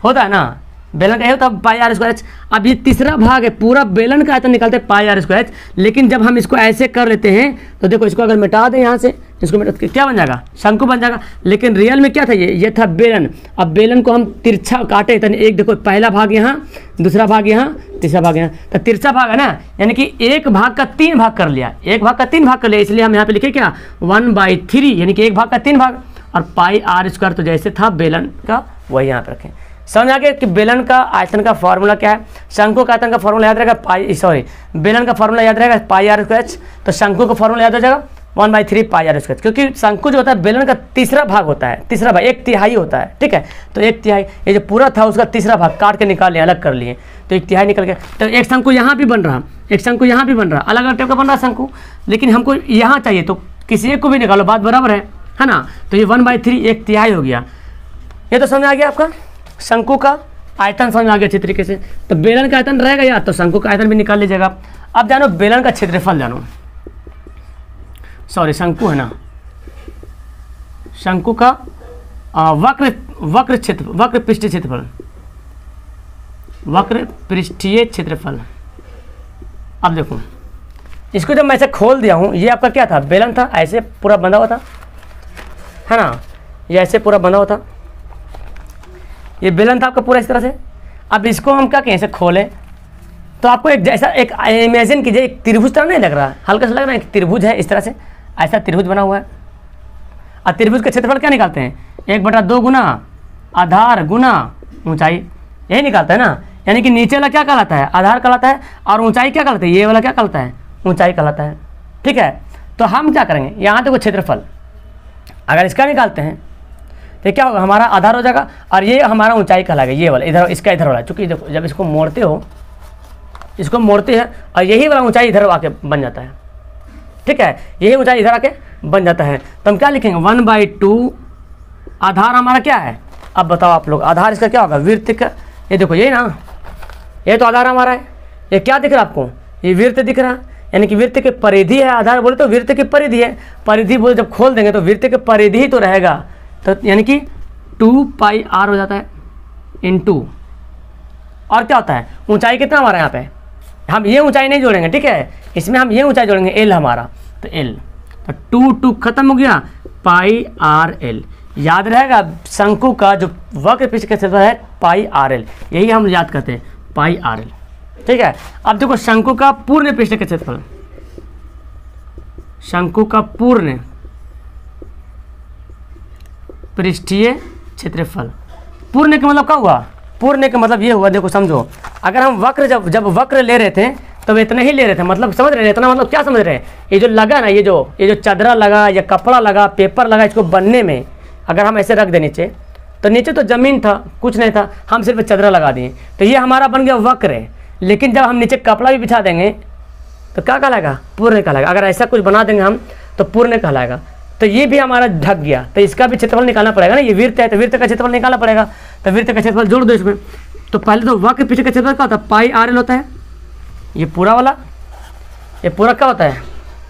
होता है ना, बेलन का ये होता है पाई आर स्क्वायर एच। अब ये तीसरा भाग है, पूरा बेलन का आयतन निकालते हैं पाई आर स्क्वायर एच। लेकिन जब हम इसको ऐसे कर लेते हैं तो देखो इसको अगर मिटा दें यहाँ से, इसको मिटा क्या बन जाएगा, शंकु बन जाएगा। लेकिन रियल में क्या था, ये था बेलन। अब बेलन को हम तिरछा काटे तो एक देखो पहला भाग यहाँ, दूसरा भाग यहाँ, तीसरा भाग यहाँ, तो तिरछा भाग है ना, यानी कि एक भाग का 3 भाग कर लिया, एक भाग का 3 भाग कर लिया। इसलिए हम यहाँ पे लिखे क्या 1/3, यानी कि एक भाग का 3 भाग। और पाई आर स्क्वायर तो जैसे था बेलन का वही यहाँ पे रखें। समझ आ गया कि बेलन का आयतन का फॉर्मूला क्या है, शंकु का आयतन का फॉर्मूला याद रहेगा बेलन का फॉर्मूला याद रहेगा पाई आर स्क्वायर, तो शंकु का फॉर्मूला याद हो जाएगा 1/3 पाई आर स्क्वायर। क्योंकि शंकु जो होता है बेलन का तीसरा भाग होता है, तीसरा भाग 1/3 होता है, ठीक है। तो 1/3 ये जो पूरा था उसका तीसरा भाग काट के निकाल लिए, अलग कर लिए, तो 1/3 निकल गया। तो एक शंकु यहाँ भी बन रहा, एक शंकु यहाँ भी बन रहा, अलग अलग टाइप का बन रहा शंकु, लेकिन हमको यहाँ चाहिए तो किसी एक को भी निकालो, बात बराबर है ना। तो ये 1/3 1/3 हो गया। ये तो समझ आ गया आपका शंकु का आयतन, समझ आ गया अच्छी तरीके से। तो बेलन का आयतन रहेगा यार, तो शंकु का आयतन भी निकाल लीजिएगा। अब जानो बेलन का क्षेत्रफल जानो, सॉरी शंकु है ना, शंकु का वक्र पृष्ठीय क्षेत्रफल, वक्र पृष्ठीय क्षेत्रफल। अब देखो इसको जब मैं ऐसे खोल दिया हूँ, ये आपका क्या था, बेलन था, ऐसे पूरा बंधा हुआ था, है ना, ये ऐसे पूरा बंधा हुआ था, ये बेलन था आपका पूरा इस तरह से। अब इसको हम क्या कहें, ऐसे खोलें तो आपको एक जैसा एक इमेजिन कीजिए, एक त्रिभुज तरह नहीं लग रहा, हल्का सा लग रहा है एक त्रिभुज है इस तरह से, ऐसा त्रिभुज बना हुआ है। और त्रिभुज का क्षेत्रफल क्या निकालते हैं, 1/2 गुना आधार गुना ऊंचाई, यही निकालता है ना। यानी कि नीचे वाला क्या कहलाता है, आधार कहलाता है, और ऊंचाई क्या कहलाता है, ये वाला क्या कहलाता है, ऊंचाई कहलाता है, ठीक है। तो हम क्या करेंगे, यहाँ देखो क्षेत्रफल अगर इसका निकालते हैं तो क्या होगा, हमारा आधार हो जाएगा, और ये हमारा ऊंचाई कहलाएगा, ये वाला इधर, इसका इधर वाला। चूँकि देखो जब इसको मोड़ते हो, इसको मोड़ते हैं और यही वाला ऊंचाई इधर आके बन जाता है, ठीक है, यही ऊंचाई इधर आके बन जाता है। तो हम क्या लिखेंगे 1/2 आधार हमारा क्या है। अब बताओ आप लोग, आधार इसका क्या होगा, वृत्त का, ये देखो यही ना, ये तो आधार हमारा है। ये क्या दिख रहा है आपको, ये वृत्त दिख रहा है, यानी कि वृत्त की परिधि है। आधार बोले तो वृत्त की परिधि है, परिधि बोले जब खोल देंगे तो वृत्त की परिधि ही तो रहेगा, तो यानी कि 2 पाई आर हो जाता है इनटू, और क्या होता है, ऊंचाई कितना हमारा यहाँ पे, हम ये ऊंचाई नहीं जोड़ेंगे, ठीक है, इसमें हम ये ऊंचाई जोड़ेंगे एल हमारा, तो एल, तो 2 खत्म हो गया, पाई आर एल। याद रहेगा शंकु का जो वक्र पृष्ठ का क्षेत्रफल है पाई आर एल, यही हम याद करते हैं पाई आर एल, ठीक है। अब देखो शंकु का पूर्ण पृष्ठ का क्षेत्रफल, शंकु का पूर्ण पृष्ठीय क्षेत्रफल, पूर्ण का मतलब क्या हुआ, पूर्ण का मतलब ये हुआ, देखो समझो, अगर हम वक्र जब वक्र ले रहे थे तब इतना ही ले रहे थे, मतलब समझ रहे हैं, इतना मतलब क्या समझ रहे हैं, ये जो लगा ना, ये जो चादरा लगा या कपड़ा लगा, पेपर लगा, इसको बनने में अगर हम ऐसे रख दें नीचे, तो नीचे तो ज़मीन था, कुछ नहीं था, हम सिर्फ चादरा लगा दिए, तो ये हमारा बन गया वक्र। लेकिन जब हम नीचे कपड़ा भी बिछा देंगे तो क्या कहलाएगा, पूर्ण कहलाएगा। अगर ऐसा कुछ बना देंगे हम तो पूर्ण कहलाएगा। तो ये भी हमारा ढक गया, तो इसका भी क्षेत्रफल निकालना पड़ेगा ना, ये वृत्त है तो वृत्त का क्षेत्रफल निकालना पड़ेगा, तो वृत्त का क्षेत्रफल जोड़ दो इसमें। तो पहले तो वक्र पृष्ठ का क्षेत्रफल क्या होता है, पाई आर एल होता है, ये पूरा वाला, ये पूरा क्या होता है,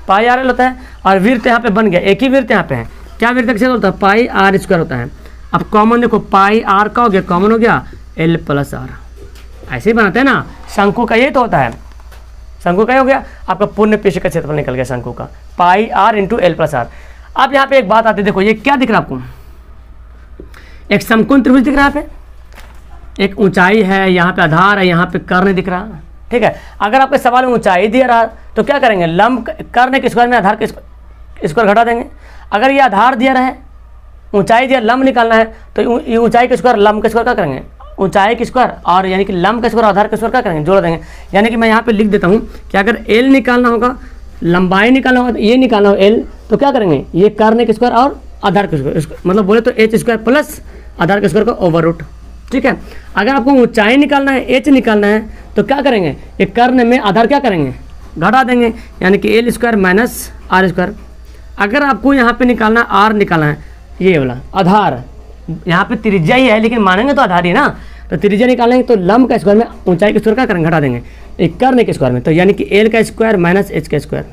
पाई आर एल होता है। और वृत्त यहाँ पे बन गया, एक ही वृत्त यहाँ पे है, क्या वृत्त का क्षेत्रफल होता है, पाई आर स्क्वायर होता है। अब कॉमन देखो, पाई आर का हो गया, कॉमन हो गया एल प्लस आर, ऐसे ही बनाते हैं ना। शंकु का ये तो होता है, शंकु का हो गया आपका पूर्ण पृष्ठ का क्षेत्रफल निकल गया शंकु का, pi r into l plus r. अब यहाँ पे एक बात आती है, देखो ये क्या दिख रहा है आपको, एक समकोण त्रिभुज दिख रहा है, यहाँ पे एक ऊंचाई है, यहाँ पे आधार है, यहाँ पे कर्ण दिख रहा है, ठीक है। अगर आपके सवाल में ऊंचाई दिया रहा तो क्या करेंगे, लंब कर्ण के स्क्वायर में आधार के स्क्वायर घटा देंगे। अगर ये आधार दिया रहा है, ऊंचाई दिया, लंब निकालना है, तो ये ऊंचाई के स्क्वायर लंब के स्क्वायर क्या करेंगे, ऊंचाई के स्क्वायर, और यानी कि लंब के स्क्वायर आधार के स्क्वायर क्या करेंगे, जोड़ देंगे। यानी कि मैं यहाँ पे लिख देता हूँ कि अगर एल निकालना होगा, लंबाई निकालना होगा, तो ये निकालना होगा एल, तो क्या करेंगे, ये कर्ण के स्क्वायर और आधार के स्क्वायर, मतलब बोले तो एच स्क्वायर प्लस आधार के स्क्वायर का ओवर रूट, ठीक है। अगर आपको ऊंचाई निकालना है, एच निकालना है, तो क्या करेंगे, ये कर्ण में आधार क्या करेंगे, घटा देंगे, यानी कि l square minus r square. अगर आपको यहाँ पे निकालना आर निकालना है, ये वाला आधार, यहाँ पे त्रिज्या ही है लेकिन मानेंगे तो आधार ही ना, तो त्रिज्या निकालेंगे तो लंब का स्क्वायर में ऊंचाई के स्क्वायर क्या करेंगे, घटा देंगे एक कर्ण के स्क्वायर में, तो यानी कि एल का स्क्वायर माइनस एच का स्क्वायर।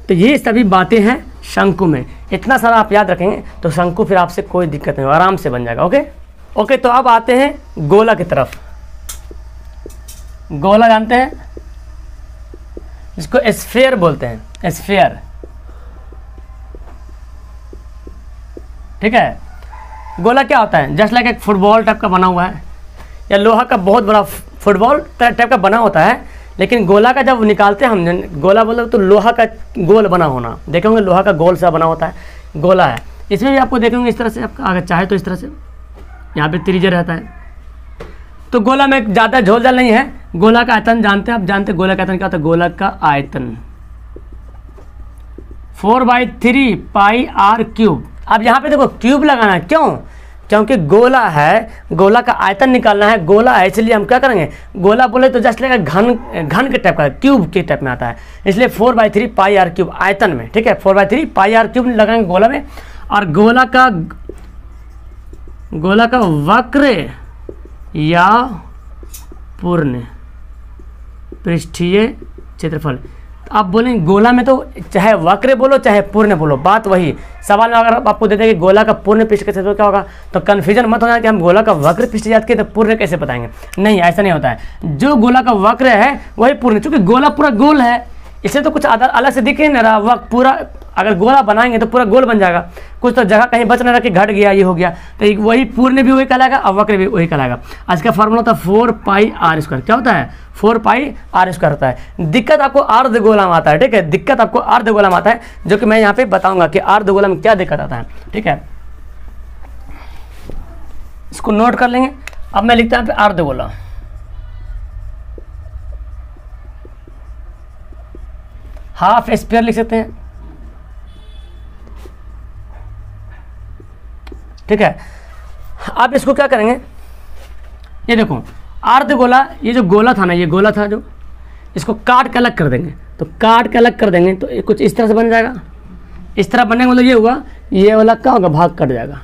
तो ये सभी बातें हैं शंकु में, इतना सारा आप याद रखेंगे तो शंकु फिर आपसे कोई दिक्कत नहीं, आराम से बन जाएगा। ओके। ओके, तो अब आते हैं गोला की तरफ। गोला जानते हैं, जिसको स्फीयर बोलते हैं, स्फीयर। ठीक है, गोला क्या होता है? जस्ट लाइक एक फुटबॉल टाइप का बना हुआ है, या लोहा का बहुत बड़ा फुटबॉल टाइप का बना होता है। लेकिन गोला का जब निकालते हैं हम, गोला बोले तो लोहा का गोल बना होना, देखे होंगे लोहा का गोल सा बना होता है, गोला है। इसमें भी आपको देखेंगे इस तरह से, आपका अगर चाहे तो इस तरह से यहाँ पे त्रिज्या रहता है। तो गोला में ज़्यादा झोल झाल नहीं है। गोला का आयतन जानते हैं आप? जानते हैं गोला का आयतन क्या होता है? गोला का आयतन 4/3 पाई आर क्यूब। अब यहाँ पे देखो क्यूब लगाना है, क्यों? क्योंकि गोला है, गोला का आयतन निकालना है, गोला है, इसलिए हम क्या करेंगे? गोला बोले तो जस्ट लगेगा घन के टाइप का, क्यूब के टाइप में आता है, इसलिए 4/3 पाई आर क्यूब आयतन में। ठीक है, 4/3 पाई आर क्यूब लगाएंगे गोला में। और गोला का वक्र या पूर्ण पृष्ठीय क्षेत्रफल। आप बोलेंगे गोला में तो चाहे वक्र बोलो चाहे पूर्ण बोलो, बात वही। सवाल में अगर आपको देते हैं कि गोला का पूर्ण पृष्ठ का क्षेत्रफल क्या होगा, तो कन्फ्यूजन मत होना कि हम गोला का वक्र पृष्ठ याद किए तो पूर्ण कैसे बताएंगे। नहीं, ऐसा नहीं होता है। जो गोला का वक्र है वही पूर्ण, क्योंकि गोला पूरा गोल है, इससे तो कुछ अलग से दिख ही नहीं रहा। वक्त पूरा अगर गोला बनाएंगे तो पूरा गोल बन जाएगा, कुछ तो जगह कहीं बच नहीं रहा कि घट गया, ये हो गया। तो वही पूर्ण भी वही कहलाएगा और वक्र भी वही कहलाएगा। आज का फॉर्मूला होता है 4πr²। क्या होता है? 4πr² होता है। दिक्कत आपको अर्ध गोला में आता है। ठीक है, दिक्कत आपको अर्ध गोला में आता है, जो कि मैं यहाँ पे बताऊंगा कि अर्ध गोला में क्या दिक्कत आता है। ठीक है, इसको नोट कर लेंगे। अब मैं लिखता हूँ अर्ध गोला। हाफ स्फीयर लिख सकते हैं। ठीक है, अब इसको क्या करेंगे? ये देखो अर्ध गोला, ये जो गोला था ना, ये गोला था जो, इसको काट के अलग कर देंगे। तो काट के अलग कर देंगे तो ये कुछ इस तरह से बन जाएगा। इस तरह बनने का मतलब ये हुआ, ये वाला क्या होगा? भाग कट जाएगा।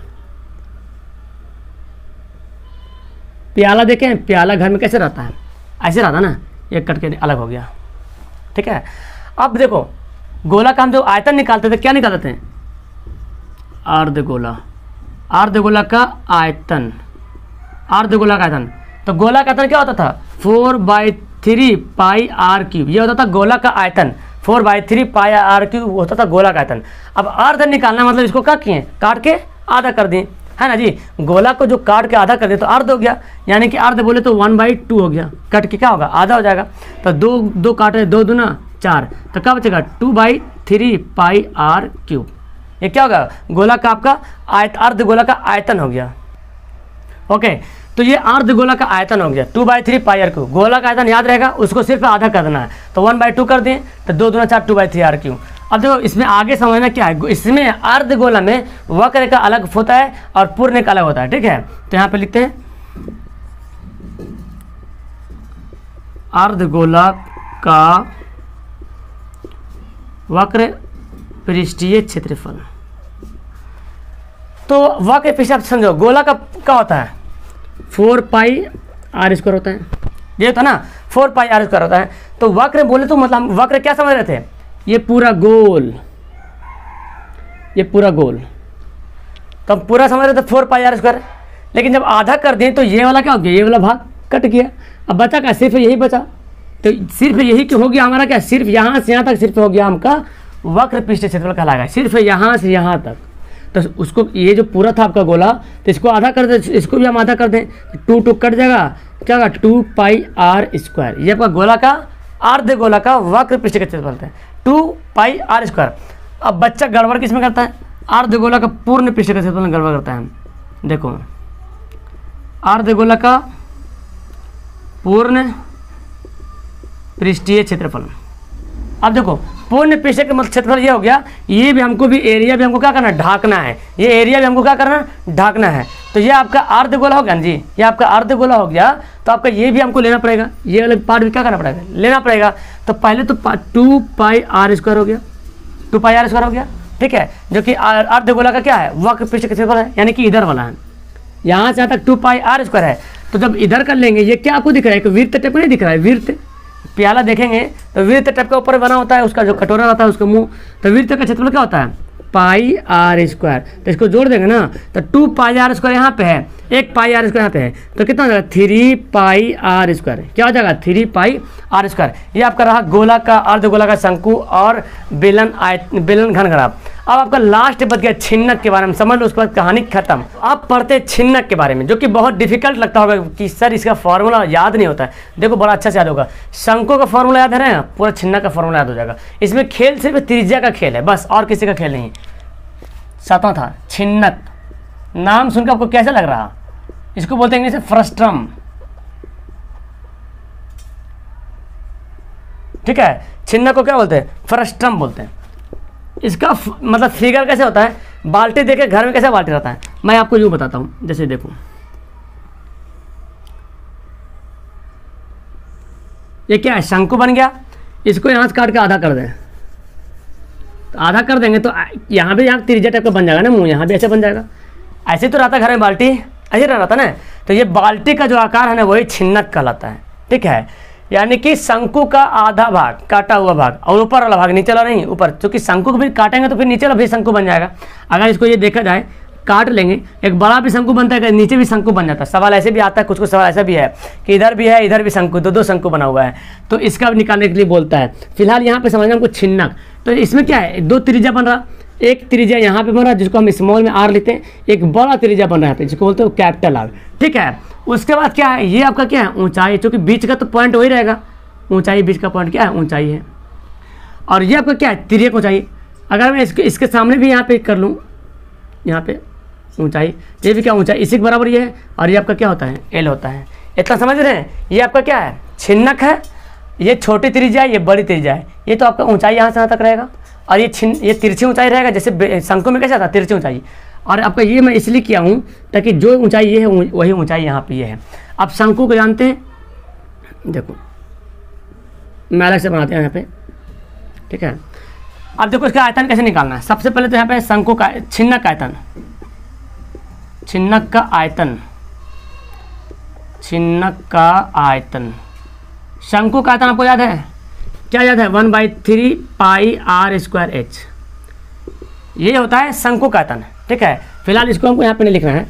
प्याला देखें, प्याला घर में कैसे रहता है? ऐसे रहता ना, ये कट के अलग हो गया। ठीक है, अब देखो गोला का हम जो आयतन निकालते थे, क्या निकालते थे? अर्ध गोला। अर्ध गोला का आयतन, अर्ध गोला का आयतन। तो गोला का आयतन क्या होता था? 4/3 पाई आर क्यूब। ये होता था गोला का आयतन, 4/3 पाई आर क्यूब होता था गोला का आयतन। अब अर्ध निकालना मतलब इसको क्या किए? काट के आधा कर दिए, है ना जी। गोला को जो काट के आधा कर दिए तो अर्ध हो गया, यानी कि अर्ध बोले तो 1/2 हो गया। कट के क्या होगा? आधा हो जाएगा। तो दो काटे, 2 दूना 4, तो क्या बचेगा? 2/3 पाई आर क्यूब। ये क्या होगा? गोला का आपका अर्ध गोला का आयतन हो गया। ओके, तो ये अर्ध गोला का आयतन हो गया 2/3 पाई आर क्यूब। गोला का आयतन याद रहेगा, उसको सिर्फ आधा कर देना है, तो 1/2 कर दें, तो 2 दूना 4, 2/3 आर क्यूब। अब देखो इसमें आगे समझना क्या है, इसमें अर्ध गोला में वक्र का अलग होता है और पूर्ण का अलग होता है। ठीक है, तो यहाँ पे लिखते हैं अर्ध गोला का वक्र पृष्ठीय क्षेत्रफल। तो वक्र पृष्ठ आप समझो, गोला का क्या होता है? 4πr² होता है, ये होता है ना, 4πr² होता है। तो वक्र बोले तो मतलब वक्र क्या समझ रहे थे? ये पूरा गोल, ये पूरा गोल, तो हम पूरा समझ रहे थे 4πr²। लेकिन जब आधा कर दिए तो ये वाला क्या हो गया? ये वाला भाग कट गया। अब बचा क्या? सिर्फ यही बचा। तो सिर्फ यही क्यों हो गया हमारा? क्या सिर्फ यहाँ से यहाँ तक सिर्फ हो गया हमका वक्र पृष्ठ क्षेत्रफल कहलाएगा, सिर्फ यहाँ से यहाँ तक। तो उसको, ये जो पूरा था आपका गोला, तो इसको आधा कर दे, इसको भी हम आधा कर दें, 2 कट जाएगा, क्या होगा? 2πr²। ये आपका गोला का अर्ध गोला का वक्र पृष्ठ का क्षेत्रफल है, 2πr²। अब बच्चा गड़बड़ किस में करता है? अर्ध गोला का पूर्ण पृष्ठ का क्षेत्रफल गड़बड़ करता है। देखो अर्ध गोला का पूर्ण पृष्ठीय क्षेत्रफल। अब देखो पूर्ण पृष्ठ का मतलब क्षेत्रफल ये हो गया, ये भी हमको भी एरिया भी हमको क्या करना है? ढाकना है। ये एरिया भी हमको क्या करना है? ढाकना है। तो ये आपका अर्ध गोला हो गया ना जी, ये आपका अर्ध गोला हो गया। तो आपका ये भी हमको लेना पड़ेगा, ये वाला पार्ट भी क्या करना पड़ेगा? लेना पड़ेगा। तो पहले तो 2πr² हो गया, 2πr² हो गया। ठीक है, जो कि अर्ध गोला का क्या है? वक्र पृष्ठ का क्षेत्रफल है, यानी कि इधर वाला है, यहाँ से यहाँ तक 2πr² है। तो जब इधर कर लेंगे, ये क्या आपको दिख रहा है? एक वृत्त टाइप नहीं दिख रहा है? वृत्त प्याला देखेंगे तो वृत्त टाइप का ऊपर बना होता है, उसका जो कटोरा रहता है उसका मुंह, तो वृत्त का क्षेत्रफल क्या होता है? पाई आर स्क्वायर, तो इसको जोड़ देंगे ना तो 2 पाई आर स्क्वायर यहाँ पे है, 1 पाई आर स्क्वायर यहाँ पे है, तो कितना हो जाएगा 3 पाई आर स्क्वायर। क्या हो जाएगा 3 पाई आर स्क्वायर। ये आपका रहा गोला का, अर्धगोला का शंकु और बेलन घन घराव। अब आपका लास्ट बच गया छिन्नक के बारे में, समझ लो उसके बाद कहानी खत्म। अब पढ़ते हैं छिन्नक के बारे में, जो कि बहुत डिफिकल्ट लगता होगा कि सर इसका फॉर्मूला याद नहीं होता है। देखो बड़ा अच्छा से याद होगा, शंकु का फॉर्मूला याद है ना, पूरा छिन्नक का फॉर्मूला याद हो जाएगा। इसमें खेल सिर्फ त्रिज्या का खेल है बस, और किसी का खेल नहीं। 7वां था छिन्नक। नाम सुनकर आपको कैसा लग रहा? इसको बोलते हैं इंग्लिश में फ्रस्ट्रम, ठीक है। छिन्नक को क्या बोलते हैं? फ्रस्ट्रम बोलते हैं। इसका मतलब फिगर कैसे होता है? बाल्टी देखे घर में कैसे बाल्टी रहता है, मैं आपको यूँ बताता हूँ। जैसे देखो ये क्या है, शंकु बन गया, इसको यहाँ से काट के आधा कर दें, तो आधा कर देंगे तो यहाँ भी यहाँ त्रिज्या टाइप का बन जाएगा ना, मुँह यहाँ भी ऐसे बन जाएगा। ऐसे तो रहता है घर में बाल्टी, ऐसे रहता ना। तो ये बाल्टी का जो आकार है ना वही छिन्नक कहलाता है, ठीक है। यानी कि शंकु का आधा भाग, काटा हुआ भाग, और ऊपर वाला भाग, नीचे वाला नहीं, ऊपर, क्योंकि शंकु को भी काटेंगे तो फिर नीचे वाला भी शंकु बन जाएगा। अगर इसको ये देखा जाए, काट लेंगे, एक बड़ा भी शंकु बनता है, नीचे भी शंकु बन जाता है। सवाल ऐसे भी आता है, कुछ सवाल ऐसा भी है कि इधर भी है, इधर भी शंकु, दो शंकु बना हुआ है, तो इसका निकालने के लिए बोलता है। फिलहाल यहाँ पे समझना हमको छिन्नक। तो इसमें क्या है, 2 त्रिज्या बन रहा, एक त्रिज्या यहाँ पे बन रहा जिसको हम स्मॉल में आर लेते हैं, एक बड़ा त्रिज्या बन रहा है जिसको बोलते हैं कैपिटल आर, ठीक है। उसके बाद क्या है, ये आपका क्या है ऊंचाई, क्योंकि बीच का तो पॉइंट वही रहेगा, ऊंचाई, बीच का पॉइंट क्या है ऊंचाई है। और ये आपका क्या है तिर्यक ऊंचाई। अगर मैं इसके सामने भी यहाँ पे कर लूँ, यहाँ पे ऊंचाई, ये भी क्या ऊंचाई इसी के बराबर ये है, और ये आपका क्या होता है एल होता है। इतना समझ रहे हैं? ये आपका क्या है छिन्नक है, ये छोटी त्रिज्या है, ये बड़ी त्रिज्या है। ये तो आपका ऊंचाई यहाँ से यहाँ तक रहेगा, और ये तिरछी ऊंचाई रहेगा, जैसे शंकु में कैसा था तिरछी ऊंचाई। और आपका ये मैं इसलिए किया हूँ ताकि जो ऊंचाई ये है वही ऊंचाई यहाँ पे ये है। अब शंकु को जानते हैं, देखो मैं अलग से बनाते हैं यहाँ पे, ठीक है। अब देखो इसका आयतन कैसे निकालना है। सबसे पहले तो यहाँ पे शंकु का छिन्नक का आयतन, छिन्नक का आयतन, छिन्नक का आयतन, शंकु का आयतन आपको याद है? क्या याद है? 1/3 पाई आर स्क्वायर एच, ये होता है शंकु का आयतन, ठीक है। फिलहाल इसको हमको यहाँ पे नहीं लिखना है,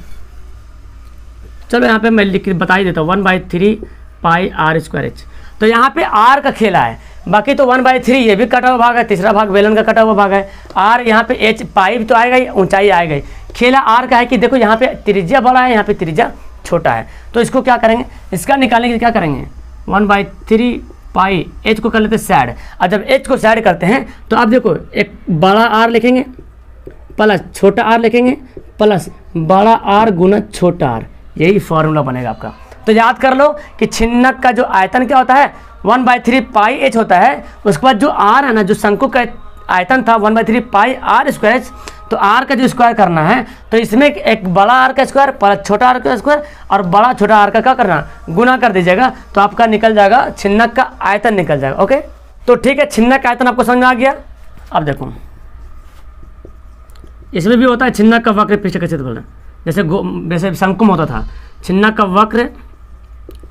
चलो यहाँ पे मैं लिख बता ही देता हूँ 1/3 पाई आर स्क्वायर एच। तो यहाँ पे आर का खेला है, बाकी तो 1/3 ये भी कटा हुआ भाग है, तीसरा भाग बेलन का कटा हुआ भाग है। आर यहाँ पे एच, पाई तो आएगा ही, ऊंचाई आएगा ही। खेला आर का है कि देखो यहाँ पे त्रिज्या बड़ा है, यहाँ पे त्रिज्या छोटा है, तो इसको क्या करेंगे, इसका निकालने के लिए क्या करेंगे 1/3 पाई एच को कर लेते हैं सैड। और जब एच को सैड करते हैं तो अब देखो एक बड़ा आर लिखेंगे प्लस छोटा आर लिखेंगे प्लस बड़ा आर गुना छोटा आर, यही फॉर्मूला बनेगा आपका। तो याद कर लो कि छिन्नक का जो आयतन क्या होता है 1/3 पाई एच होता है। उसके बाद जो आर है ना, जो शंकु का आयतन था 1/3 पाई आर स्क्वायर एच, तो आर का जो स्क्वायर करना है तो इसमें एक बड़ा आर का स्क्वायर प्लस छोटा आर का स्क्वायर और बड़ा छोटा आर का क्या करना, गुना कर दीजिएगा, तो आपका निकल जाएगा छिन्नक का आयतन निकल जाएगा। ओके, तो ठीक है, छिन्नक का आयतन आपको समझ में आ गया। अब देखो इसमें भी होता है छिन्नक का वक्र पृष्ठ का क्षेत्रफल, जैसे शंकु में होता था छिन्नक का वक्र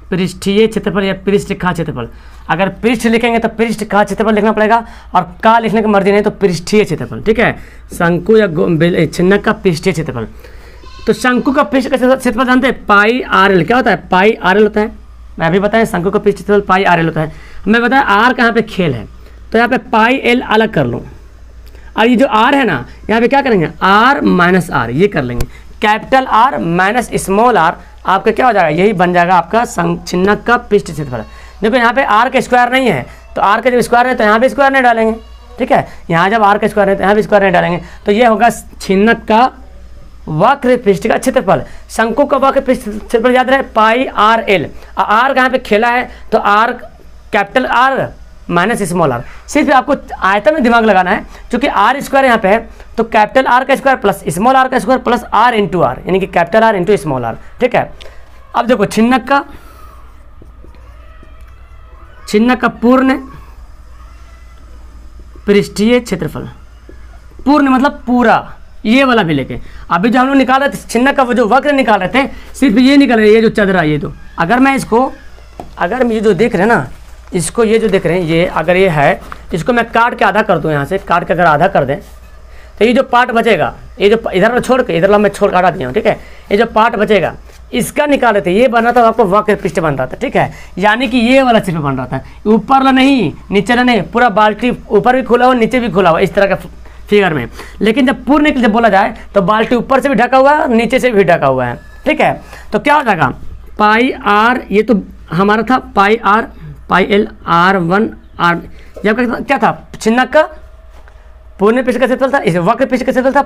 पृष्ठीय क्षेत्रफल या पृष्ठ का क्षेत्रफल। अगर पृष्ठ लिखेंगे तो पृष्ठ का क्षेत्रफल लिखना पड़ेगा, और का लिखने की मर्जी नहीं तो पृष्ठीय क्षेत्रफल, ठीक है। शंकु या छिन्नक का पृष्ठीय क्षेत्रफल। तो शंकु का पृष्ठ का क्षेत्रफल जानते हैं पाई आर एल। क्या होता है? पाई आर एल होता है। मैं अभी बताएं शंकु का पृष्ठ क्षेत्रफल पाई आर एल होता है। मैं बताया आर का यहाँ पे खेल है, तो यहाँ पे पाई एल अलग कर लूँ, और ये जो आर है ना यहाँ पे क्या करेंगे आर माइनस आर, ये कर लेंगे capital R minus small r, आपका क्या हो जाएगा यही बन जाएगा आपका छिन्नक का पृष्ठ क्षेत्रफल। देखो यहाँ पे आर का स्क्वायर नहीं है, तो आर का जब स्क्वायर है तो यहाँ पे स्क्वायर नहीं डालेंगे, ठीक है। यहाँ जब आर का स्क्वायर है तो यहाँ भी स्क्वायर नहीं डालेंगे, तो ये होगा छिन्नक का वक्र पृष्ठ का क्षेत्रफल। शंकु का वक्र पृष्ठ क्षेत्रफल याद रहे पाई आर एल। आर कहाँ पे खेला है तो r capital R minus small r. सिर्फ आपको आयतन में दिमाग लगाना है, क्योंकि आर स्क्वायर यहाँ पे है तो कैपिटल आर का स्क्वायर प्लस स्मॉल आर का square plus r into r, यानी कि capital R into small r, ठीक है। अब देखो छिन्नक का पूर्ण पृष्ठीय क्षेत्रफल, पूर्ण मतलब पूरा, ये वाला भी लेके अभी जो हम लोग निकाल रहे थे छिन्नक का वो जो वक्र निकाल रहे थे सिर्फ ये निकाल रहे हैं, ये जो चदरा ये तो अगर मैं इसको ये जो देख रहे हैं ना इसको, ये जो देख रहे हैं ये अगर ये है इसको मैं काट के आधा कर दूं, यहाँ से काट के अगर आधा कर दें तो ये जो पार्ट बचेगा, ये जो इधर छोड़ के इधर मैं छोड़ हटा दिया हूँ, ठीक है। ये जो पार्ट बचेगा इसका निकाल लेते, ये बन रहा था आपको वक्र पृष्ठ बन रहा था, ठीक है। यानी कि ये वाला चित्र बन रहा था, ऊपर वाला नहीं नीचे वाला नहीं, पूरा बाल्टी ऊपर भी खुला हुआ नीचे भी खुला हुआ इस तरह का फिगर में। लेकिन जब पूर्ण जब बोला जाए तो बाल्टी ऊपर से भी ढका हुआ है नीचे से भी ढका हुआ है, ठीक है। तो क्या हो जाएगा पाई आर, ये तो हमारा था pi r pi l R1 R, जब क्या था छिन्नक का पूर्ण पृष्ठ का क्षेत्रफल था, इस वक्र पृष्ठ का क्षेत्रफल था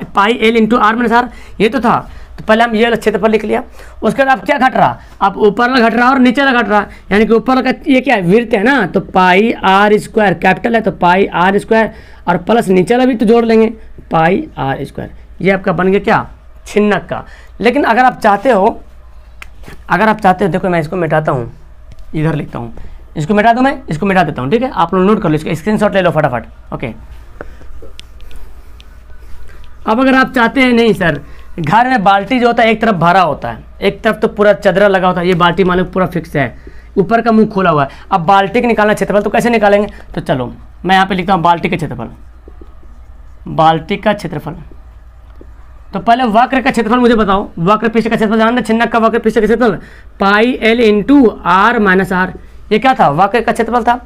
pi l into r minus r, ये तो था। तो पहले हम ये क्षेत्रफल लिख लिया। उसके बाद अब क्या घट रहा, अब ऊपर वाला घट रहा और नीचे वाला घट रहा, यानी कि ऊपर वाला ये क्या है वृत्त है ना, तो पाई आर स्क्वायर कैपिटल है तो पाई आर स्क्वायर और प्लस नीचे वाला भी तो जोड़ लेंगे पाई आर स्क्वायर, ये आपका बन गया क्या छिन्नक का। लेकिन अगर आप चाहते हो देखो मैं इसको मिटाता हूँ, इधर लिखता हूँ, इसको मिटा दूँ, मैं इसको मिटा देता हूँ, ठीक है। आप लोग नोट कर लो, इसका स्क्रीनशॉट ले लो फटाफट, ओके। अब अगर आप चाहते हैं नहीं सर घर में बाल्टी जो होता है एक तरफ भरा होता है, एक तरफ तो पूरा चदरा लगा होता है, ये बाल्टी मान लो पूरा फिक्स है, ऊपर का मुंह खोला हुआ है। अब बाल्टी का निकालना क्षेत्रफल तो कैसे निकालेंगे, तो चलो मैं यहाँ पे लिखता हूँ बाल्टी का क्षेत्रफल, बाल्टी का क्षेत्रफल। तो पहले वक्र का क्षेत्रफल मुझे बताओ, वक्र पृष्ठ का क्षेत्रफल जानते, छिन्नक का वक्र पृष्ठ का क्षेत्रफल pi l into r minus r, ये क्या था वक्र का क्षेत्रफल था।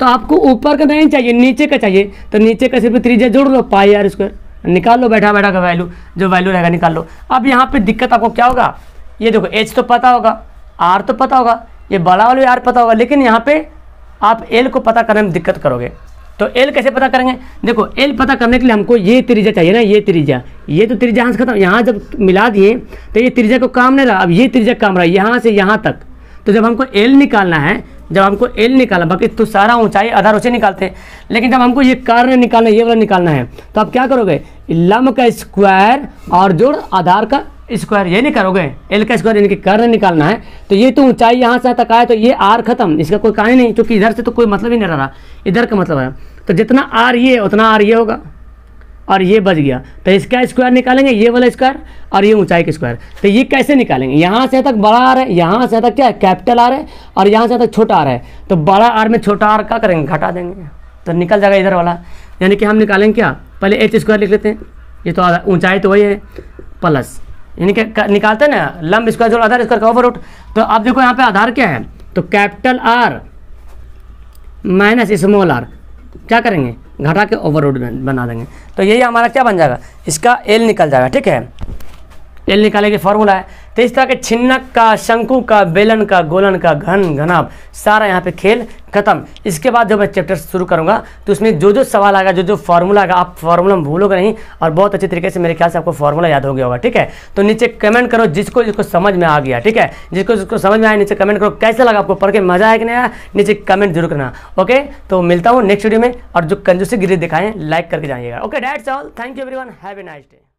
तो आपको ऊपर का नहीं चाहिए नीचे का चाहिए, तो नीचे का सिर्फ त्रिज्या जोड़ लो पाई आर स्क्वायर, निकाल लो बैठा बैठा का वैल्यू, जो वैल्यू रहेगा निकाल लो। अब यहाँ पे दिक्कत आपको क्या होगा, ये देखो एच तो पता होगा, आर तो पता होगा, ये बड़ा वाला आर पता होगा, लेकिन यहाँ पे आप एल को पता करने में दिक्कत करोगे। तो एल कैसे पता करेंगे, देखो एल पता करने के लिए हमको ये त्रिज्या चाहिए ना, ये त्रिज्या, ये तो त्रिज्या यहाँ से खत्म, यहाँ जब मिला दिए तो ये त्रिज्या को काम नहीं रहा, अब ये त्रिज्या काम रहा यहाँ से यहाँ तक। तो जब हमको एल निकालना है, जब हमको एल निकालना, बाकी तो सारा ऊंचाई आधार ऊंचाई निकालते हैं, लेकिन जब हमको ये कार्य निकालना है, ये वाला निकालना है, तो आप क्या करोगे लंब का स्क्वायर और जोड़ आधार का स्क्वायर, ये नहीं करोगे, एल का स्क्वायर इनके कार्य निकालना है। तो ये तो ऊंचाई यहाँ से तक आए तो ये आर खत्म, इसका कोई कहानी नहीं, क्योंकि इधर से तो कोई मतलब ही नहीं रहा, इधर का मतलब है। तो जितना आर ये उतना आर ये होगा और ये बच गया, तो इसका स्क्वायर निकालेंगे, ये वाला स्क्वायर और ये ऊंचाई का स्क्वायर। तो ये कैसे निकालेंगे, यहाँ से तक बड़ा आर है, यहाँ से तक क्या है कैपिटल आर है और यहाँ से तक छोटा आर है, तो बड़ा आर में छोटा आर क्या करेंगे घटा देंगे, तो निकल जाएगा इधर वाला। यानी कि हम निकालेंगे क्या, पहले एच स्क्वायर लिख लेते हैं, ये तो ऊंचाई तो वही है प्लस, यानी कि निकालते हैं ना लंब स्क्वायर जोड़ आधार स्क्वायर का ओवर रूट। तो अब देखो यहाँ पे आधार क्या है, तो capital R minus small r, क्या करेंगे घटा के ओवर रूट बना देंगे। तो यही हमारा क्या बन जाएगा, इसका एल निकल जाएगा, ठीक है। एल निकालने की फॉर्मूला है। तो इस तरह के छिन्नक का, शंकु का, बेलन का, गोलन का, घन घनाभ सारा यहाँ पे खेल खत्म। इसके बाद जब मैं चैप्टर शुरू करूँगा तो उसमें जो जो सवाल आएगा, जो जो फार्मूला आएगा, आप फार्मूला भूलोगे नहीं और बहुत अच्छे तरीके से मेरे ख्याल से आपको फार्मूला याद हो गया होगा, ठीक है। तो नीचे कमेंट करो जिसको जिसको समझ में आ गया, ठीक है। जिसको जिसको समझ में आया नीचे कमेंट करो, कैसा लगा आपको पढ़ के, मजा आया कि नहीं आया, नीचे कमेंट जरूर करना, ओके। तो मिलता हूँ नेक्स्ट वीडियो में, और जो कंजूसी गिरी दिखाएं लाइक करके जाइएगा, okay. That's all, thank you everyone, have a nice day.